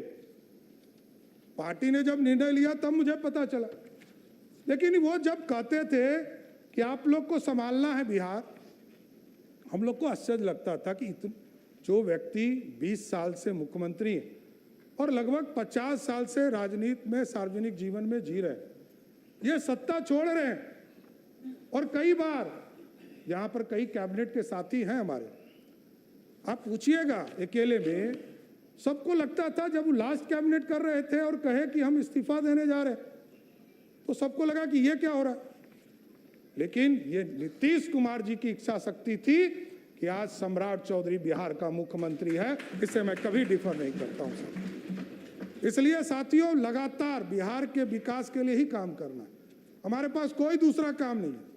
पार्टी ने जब निर्णय लिया तब मुझे पता चला। लेकिन वो जब कहते थे कि आप लोग को संभालना है बिहार, हम लोग को आश्चर्य लगता था कि जो व्यक्ति 20 साल से मुख्यमंत्री है और लगभग 50 साल से राजनीति में सार्वजनिक जीवन में जी रहे, ये सत्ता छोड़ रहे हैं। और कई बार यहाँ पर कई कैबिनेट के साथी हैं हमारे, आप पूछिएगा अकेले में सबको लगता था जब वो लास्ट कैबिनेट कर रहे थे और कहे कि हम इस्तीफा देने जा रहे, तो सबको लगा कि ये क्या हो रहा है। लेकिन ये नीतीश कुमार जी की इच्छा शक्ति थी कि आज सम्राट चौधरी बिहार का मुख्यमंत्री है। इससे मैं कभी डिफर नहीं करता हूं सर। इसलिए साथियों, लगातार बिहार के विकास के लिए ही काम करना है, हमारे पास कोई दूसरा काम नहीं है।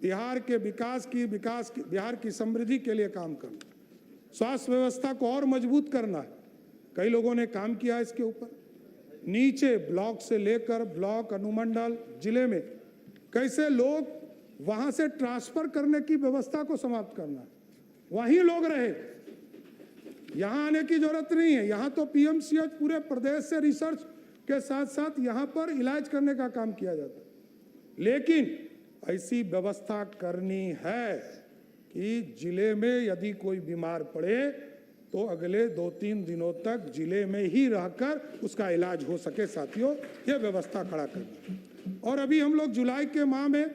बिहार के विकास की बिहार की समृद्धि के लिए काम करना, स्वास्थ्य व्यवस्था को और मजबूत करना है। कई लोगों ने काम किया इसके ऊपर, नीचे ब्लॉक से लेकर ब्लॉक, अनुमंडल, जिले में कैसे लोग वहां से ट्रांसफर करने की व्यवस्था को समाप्त करना है, वहीं लोग रहे, यहां आने की जरूरत नहीं है। यहां तो पीएमसीएच पूरे प्रदेश से रिसर्च के साथ साथ यहां पर इलाज करने का काम किया जाता है। लेकिन ऐसी व्यवस्था करनी है कि जिले में यदि कोई बीमार पड़े तो अगले 2-3 दिनों तक जिले में ही रहकर उसका इलाज हो सके। साथियों, ये व्यवस्था खड़ा करना। और अभी हम लोग जुलाई के माह में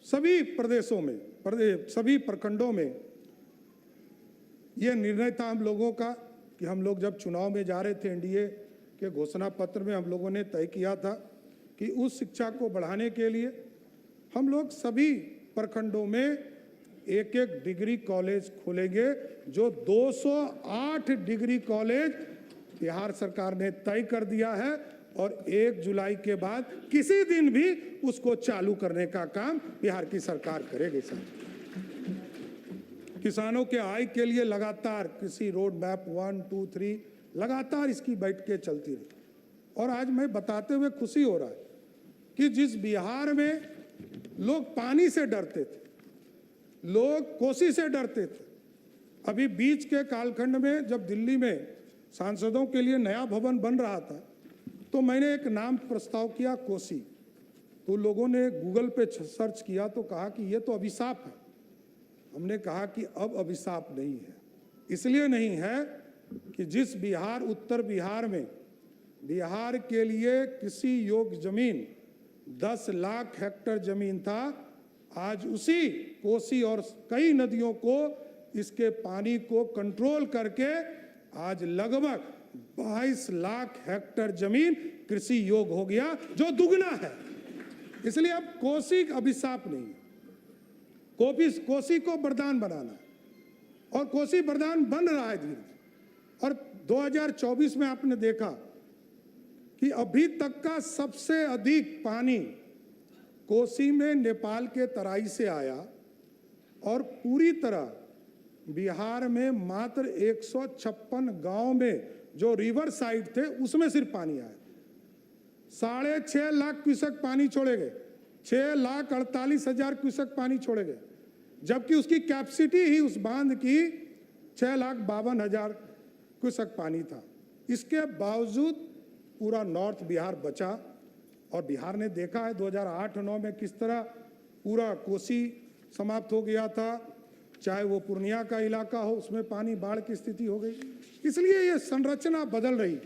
सभी प्रदेशों में, सभी प्रखंडों में ये निर्णय था हम लोगों का कि हम लोग जब चुनाव में जा रहे थे, एनडीए के घोषणा पत्र में हम लोगों ने तय किया था कि उस शिक्षा को बढ़ाने के लिए हम लोग सभी प्रखंडों में एक डिग्री कॉलेज खोलेंगे। जो 208 डिग्री कॉलेज बिहार सरकार ने तय कर दिया है और 1 जुलाई के बाद किसी दिन भी उसको चालू करने का काम बिहार की सरकार करेगी। सर, किसानों के आय के लिए लगातार कृषि रोड मैप 1, 2, 3 लगातार इसकी बैठकें चलती रही। और आज मैं बताते हुए खुशी हो रहा है कि जिस बिहार में लोग पानी से डरते थे, लोग कोसी से डरते थे, अभी बीच के कालखंड में जब दिल्ली में सांसदों के लिए नया भवन बन रहा था तो मैंने एक नाम प्रस्ताव किया, कोसी। तो लोगों ने गूगल पे सर्च किया तो कहा कि ये तो अभिशाप है। हमने कहा कि अब अभिशाप नहीं है। इसलिए नहीं है कि जिस बिहार, उत्तर बिहार में बिहार के लिए कृषि योग्य जमीन 10 लाख हेक्टेयर जमीन था, आज उसी कोसी और कई नदियों को, इसके पानी को कंट्रोल करके आज लगभग 22 लाख हेक्टेयर जमीन कृषि योग्य हो गया, जो दुगना है। इसलिए अब कोसी अभिशाप नहीं है, कोसी को वरदान बनाना है और कोसी वरदान बन रहा है धीरे धीरे। और 2024 में आपने देखा कि अभी तक का सबसे अधिक पानी कोसी में नेपाल के तराई से आया और पूरी तरह बिहार में मात्र 156 गांव में जो रिवर साइड थे उसमें सिर्फ पानी आया। 6.5 लाख क्यूसेक पानी छोड़े गए, 6,48,000 क्यूसेक पानी छोड़े गए, जबकि उसकी कैपेसिटी ही उस बांध की 6,52,000 क्यूसेक पानी था। इसके बावजूद पूरा नॉर्थ बिहार बचा और बिहार ने देखा है 2008-9 में किस तरह पूरा कोसी समाप्त हो गया था, चाहे वो पूर्णिया का इलाका हो, उसमें पानी बाढ़ की स्थिति हो गई। इसलिए ये संरचना बदल रही,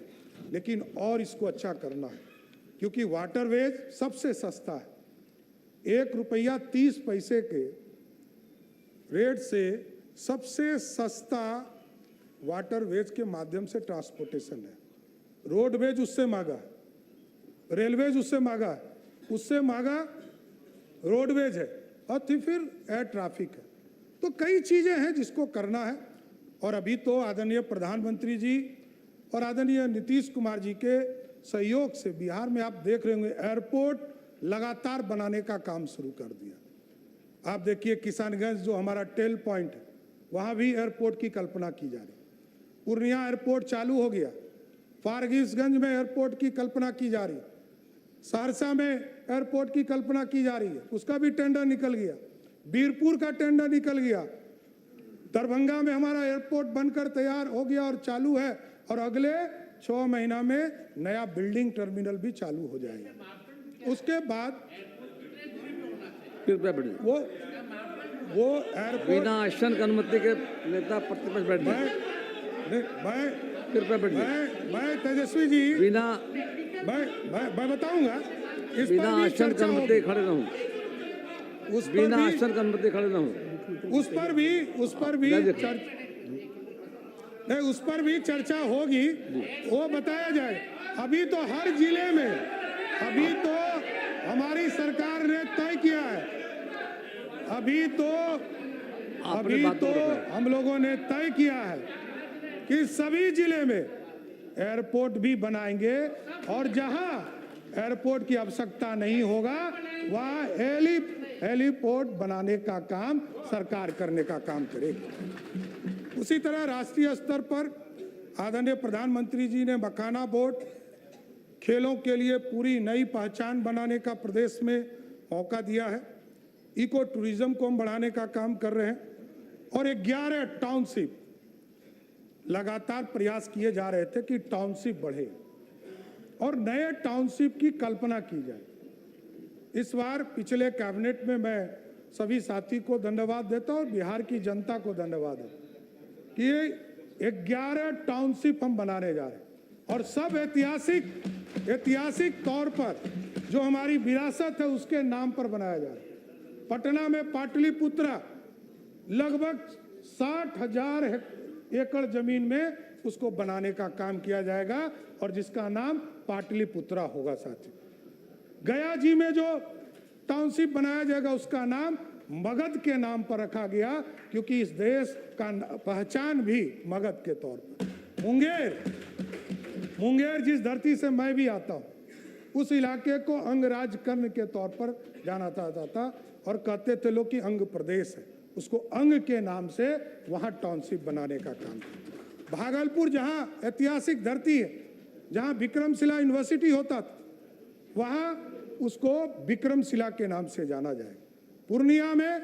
लेकिन और इसको अच्छा करना है, क्योंकि वाटरवेज सबसे सस्ता है। 1 रुपया 30 पैसे के रेट से सबसे सस्ता वाटरवेज के माध्यम से ट्रांसपोर्टेशन है। रोडवेज उससे महंगा है, रेलवेज उससे महंगा है, उससे महंगा रोडवेज है और फिर एयर ट्रैफिक है। तो कई चीज़ें हैं जिसको करना है। और अभी तो आदरणीय प्रधानमंत्री जी और आदरणीय नीतीश कुमार जी के सहयोग से बिहार में आप देख रहे होंगे एयरपोर्ट लगातार बनाने का काम शुरू कर दिया। आप देखिए किसानगंज जो हमारा टेल पॉइंट है, वहाँ भी एयरपोर्ट की कल्पना की जा रही। पूर्णिया एयरपोर्ट चालू हो गया, फारबिसगंज में एयरपोर्ट की कल्पना की जा रही, सहरसा में एयरपोर्ट की कल्पना की जा रही है, उसका भी टेंडर निकल गया, बीरपुर का टेंडर निकल गया, दरभंगा में हमारा एयरपोर्ट बनकर तैयार हो गया और चालू है, और अगले 6 महीना में नया बिल्डिंग टर्मिनल भी चालू हो जाएगा। उसके बाद वो एयरपोर्ट बिना आसन की अनुमति के नेता प्रतिपक्ष बैठ गए। मैं तेजस्वी जी बिना मैं बताऊंगा इस बिना पर भी आसन की चर्चा अनुमति होगी। खड़े रहूं, उस पर बिना भी आसन की अनुमति खड़े रहूं। उस पर भी चर्चा होगी, वो बताया जाए। अभी तो हर जिले में, अभी तो हमारी सरकार ने तय किया है, अभी तो हम लोगों ने तय किया है कि सभी जिले में एयरपोर्ट भी बनाएंगे, और जहां एयरपोर्ट की आवश्यकता नहीं होगा वहां हेलीपोर्ट बनाने का काम सरकार करने का काम करेगी। उसी तरह राष्ट्रीय स्तर पर आदरणीय प्रधानमंत्री जी ने मखाना बोर्ड, खेलों के लिए पूरी नई पहचान बनाने का प्रदेश में मौका दिया है। इको टूरिज्म को हम बढ़ाने का काम कर रहे हैं, और 11 टाउनशिप लगातार प्रयास किए जा रहे थे कि टाउनशिप बढ़े और नए टाउनशिप की कल्पना की जाए। इस बार पिछले कैबिनेट में मैं सभी साथी को धन्यवाद देता हूं और बिहार की जनता को धन्यवाद देता कि ये 11 टाउनशिप हम बनाने जा रहे हैं, और सब ऐतिहासिक तौर पर जो हमारी विरासत है उसके नाम पर बनाया जा रहा है। पटना में पाटलिपुत्रा लगभग 60,000 एकड़ जमीन में उसको बनाने का काम किया जाएगा, और जिसका नाम पाटलिपुत्रा होगा। साथी गया जी में जो टाउनशिप बनाया जाएगा उसका नाम मगध के नाम पर रखा गया, क्योंकि इस देश का पहचान भी मगध के तौर पर। मुंगेर जिस धरती से मैं भी आता हूँ, उस इलाके को अंगराज कर्ण के तौर पर जाना जाता था, और कहते थे लोग कि अंग प्रदेश है, उसको अंग के नाम से वहाँ टाउनशिप बनाने का काम। भागलपुर जहाँ ऐतिहासिक धरती है, जहाँ विक्रमशिला यूनिवर्सिटी होता था, वहाँ उसको विक्रमशिला के नाम से जाना जाए। पूर्णिया में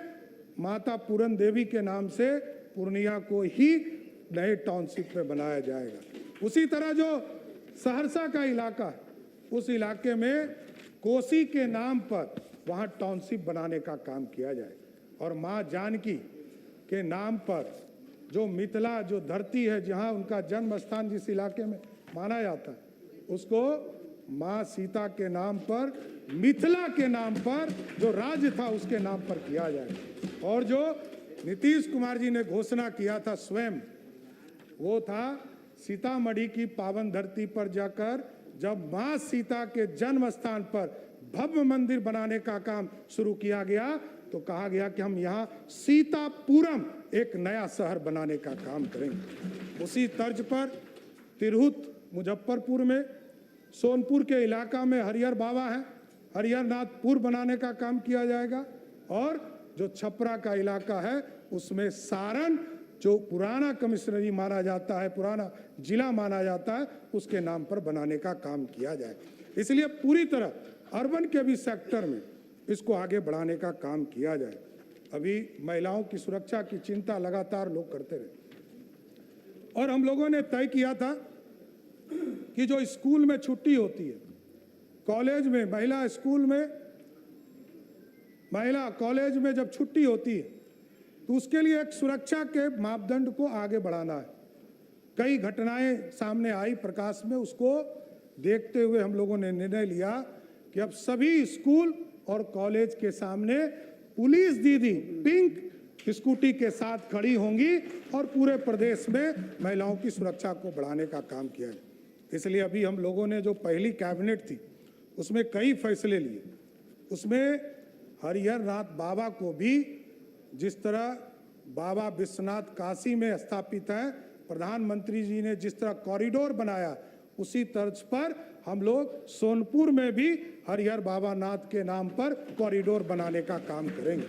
माता पूरन देवी के नाम से पूर्णिया को ही नए टाउनशिप में बनाया जाएगा। उसी तरह जो सहरसा का इलाका है, उस इलाके में कोसी के नाम पर वहाँ टाउनशिप बनाने का काम किया जाए, और माँ जानकी के नाम पर जो मिथिला जो धरती है, जहाँ उनका जन्म स्थान जिस इलाके में माना जाता है, उसको माँ सीता के नाम पर, मिथिला के नाम पर जो राज्य था उसके नाम पर किया जाए। और जो नीतीश कुमार जी ने घोषणा किया था स्वयं, वो था सीतामढ़ी की पावन धरती पर जाकर जब माँ सीता के जन्म स्थान पर भव्य मंदिर बनाने का काम शुरू किया गया, तो कहा गया कि हम यहाँ सीतापुरम एक नया शहर बनाने का काम करेंगे। उसी तर्ज पर तिरहुत मुजफ्फरपुर में, सोनपुर के इलाका में हरिहर बाबा है, हरिहरनाथपुर बनाने का काम किया जाएगा, और जो छपरा का इलाका है उसमें सारण जो पुराना कमिश्नरी माना जाता है, पुराना जिला माना जाता है, उसके नाम पर बनाने का काम किया जाए। इसलिए पूरी तरह अर्बन के भी सेक्टर में इसको आगे बढ़ाने का काम किया जाए। अभी महिलाओं की सुरक्षा की चिंता लगातार लोग करते रहे, और हम लोगों ने तय किया था कि जो स्कूल में छुट्टी होती है, कॉलेज में, महिला कॉलेज में जब छुट्टी होती है, तो उसके लिए एक सुरक्षा के मापदंड को आगे बढ़ाना है। कई घटनाएं सामने आई प्रकाश में, उसको देखते हुए हम लोगों ने निर्णय लिया कि अब सभी स्कूल और कॉलेज के सामने पुलिस दीदी पिंक स्कूटी के साथ खड़ी होंगी, और पूरे प्रदेश में महिलाओं की सुरक्षा को बढ़ाने का काम किया है। इसलिए अभी हम लोगों ने जो पहली कैबिनेट थी उसमें कई फैसले लिए। उसमें हरिहर नाथ बाबा को भी, जिस तरह बाबा विश्वनाथ काशी में स्थापित हैं, प्रधानमंत्री जी ने जिस तरह कॉरिडोर बनाया, उसी तर्ज पर हम लोग सोनपुर में भी हरिहर बाबा नाथ के नाम पर कॉरिडोर बनाने का काम करेंगे,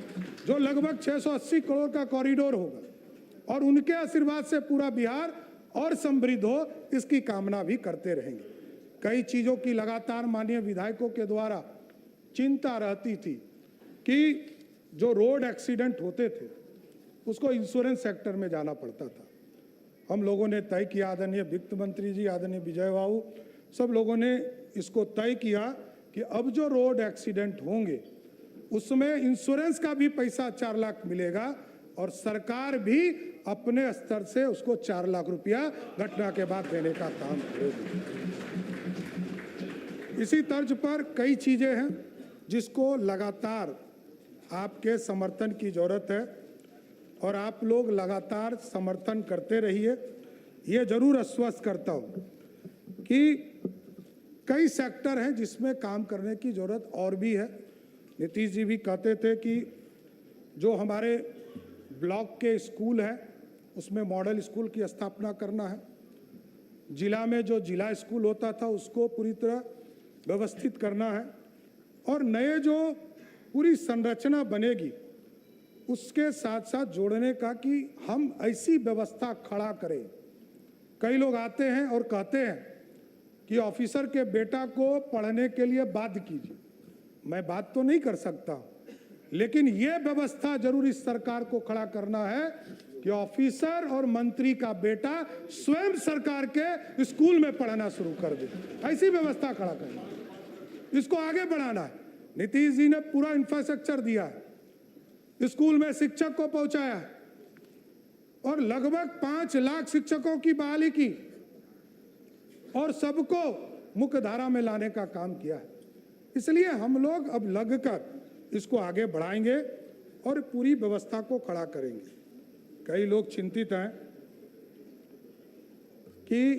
जो लगभग 680 करोड़ का कॉरिडोर होगा और उनके आशीर्वाद से पूरा बिहार और समृद्ध हो, इसकी कामना भी करते रहेंगे। कई चीज़ों की लगातार माननीय विधायकों के द्वारा चिंता रहती थी कि जो रोड एक्सीडेंट होते थे उसको इंश्योरेंस सेक्टर में जाना पड़ता था। हम लोगों ने तय किया, आदरणीय वित्त मंत्री जी, आदरणीय विजय बाबू, सब लोगों ने इसको तय किया कि अब जो रोड एक्सीडेंट होंगे उसमें इंश्योरेंस का भी पैसा 4 लाख मिलेगा और सरकार भी अपने स्तर से उसको 4 लाख रुपया घटना के बाद देने का काम करेगी। इसी तर्ज पर कई चीज़ें हैं जिसको लगातार आपके समर्थन की जरूरत है और आप लोग लगातार समर्थन करते रहिए। ये जरूर आश्वस्त करता हूँ कि कई सेक्टर हैं जिसमें काम करने की जरूरत और भी है। नीतीश जी भी कहते थे कि जो हमारे ब्लॉक के स्कूल हैं उसमें मॉडल स्कूल की स्थापना करना है। जिला में जो जिला स्कूल होता था उसको पूरी तरह व्यवस्थित करना है और नए जो पूरी संरचना बनेगी उसके साथ साथ जोड़ने का कि हम ऐसी व्यवस्था खड़ा करें। कई लोग आते हैं और कहते हैं कि ऑफिसर के बेटा को पढ़ने के लिए बाध्य कीजिए। मैं बात तो नहीं कर सकता, लेकिन ये व्यवस्था जरूर इस सरकार को खड़ा करना है कि ऑफिसर और मंत्री का बेटा स्वयं सरकार के स्कूल में पढ़ना शुरू कर दे। ऐसी व्यवस्था खड़ा करना है, इसको आगे बढ़ाना है। नीतीश जी ने पूरा इंफ्रास्ट्रक्चर दिया है, स्कूल में शिक्षक को पहुंचाया है और लगभग 5 लाख शिक्षकों की बहाली की और सबको मुख्य धारा में लाने का काम किया है। इसलिए हम लोग अब लगकर इसको आगे बढ़ाएंगे और पूरी व्यवस्था को खड़ा करेंगे। कई लोग चिंतित हैं कि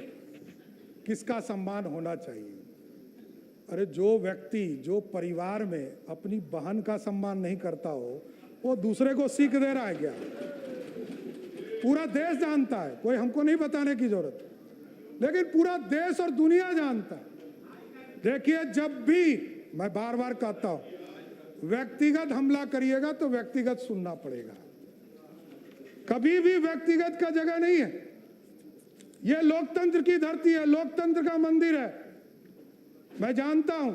किसका सम्मान होना चाहिए। अरे जो व्यक्ति जो परिवार में अपनी बहन का सम्मान नहीं करता हो वो दूसरे को सीख दे रहा है क्या? पूरा देश जानता है, कोई हमको नहीं बताने की जरूरत, लेकिन पूरा देश और दुनिया जानता है। देखिए, जब भी मैं बार बार कहता हूं व्यक्तिगत हमला करिएगा तो व्यक्तिगत सुनना पड़ेगा। कभी भी व्यक्तिगत का जगह नहीं है। यह लोकतंत्र की धरती है, लोकतंत्र का मंदिर है। मैं जानता हूं,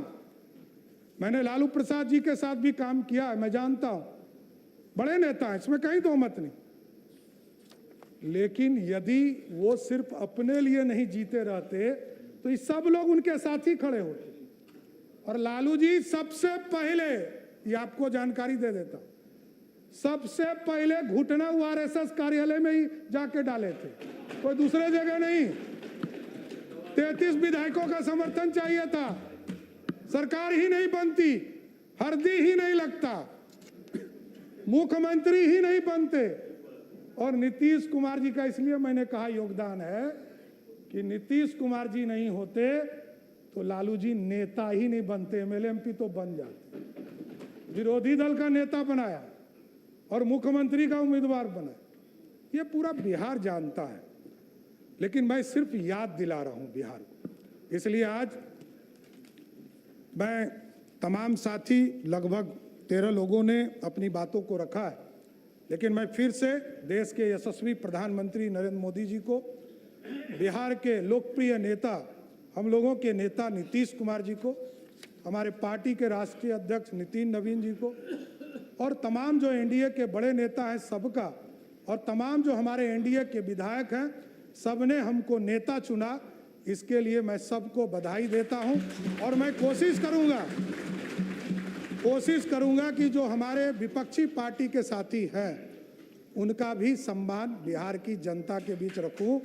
मैंने लालू प्रसाद जी के साथ भी काम किया है, मैं जानता हूं, बड़े नेता हैं, इसमें कहीं दो मत नहीं। लेकिन यदि वो सिर्फ अपने लिए नहीं जीते रहते तो ये सब लोग उनके साथ ही खड़े होते। और लालू जी सबसे पहले, ये आपको जानकारी दे देता, सबसे पहले घुटना आरएसएस कार्यालय में ही जाके डाले थे, कोई दूसरे जगह नहीं। 33 विधायकों का समर्थन चाहिए था, सरकार ही नहीं बनती, हरदी ही नहीं लगता, मुख्यमंत्री ही नहीं बनते। और नीतीश कुमार जी का इसलिए मैंने कहा योगदान है कि नीतीश कुमार जी नहीं होते तो लालू जी नेता ही नहीं बनते, एमएलए एमपी तो बन जाते। विरोधी दल का नेता बनाया और मुख्यमंत्री का उम्मीदवार बनाया। ये पूरा बिहार जानता है, लेकिन मैं सिर्फ याद दिला रहा हूं बिहार को। इसलिए आज मैं तमाम साथी, लगभग 13 लोगों ने अपनी बातों को रखा है, लेकिन मैं फिर से देश के यशस्वी प्रधानमंत्री नरेंद्र मोदी जी को, बिहार के लोकप्रिय नेता, हम लोगों के नेता नीतीश कुमार जी को, हमारे पार्टी के राष्ट्रीय अध्यक्ष नितिन नवीन जी को और तमाम जो एनडीए के बड़े नेता हैं सबका, और तमाम जो हमारे एनडीए के विधायक हैं, सबने हमको नेता चुना, इसके लिए मैं सबको बधाई देता हूं। और मैं कोशिश करूंगा कि जो हमारे विपक्षी पार्टी के साथी हैं उनका भी सम्मान बिहार की जनता के बीच रखूं।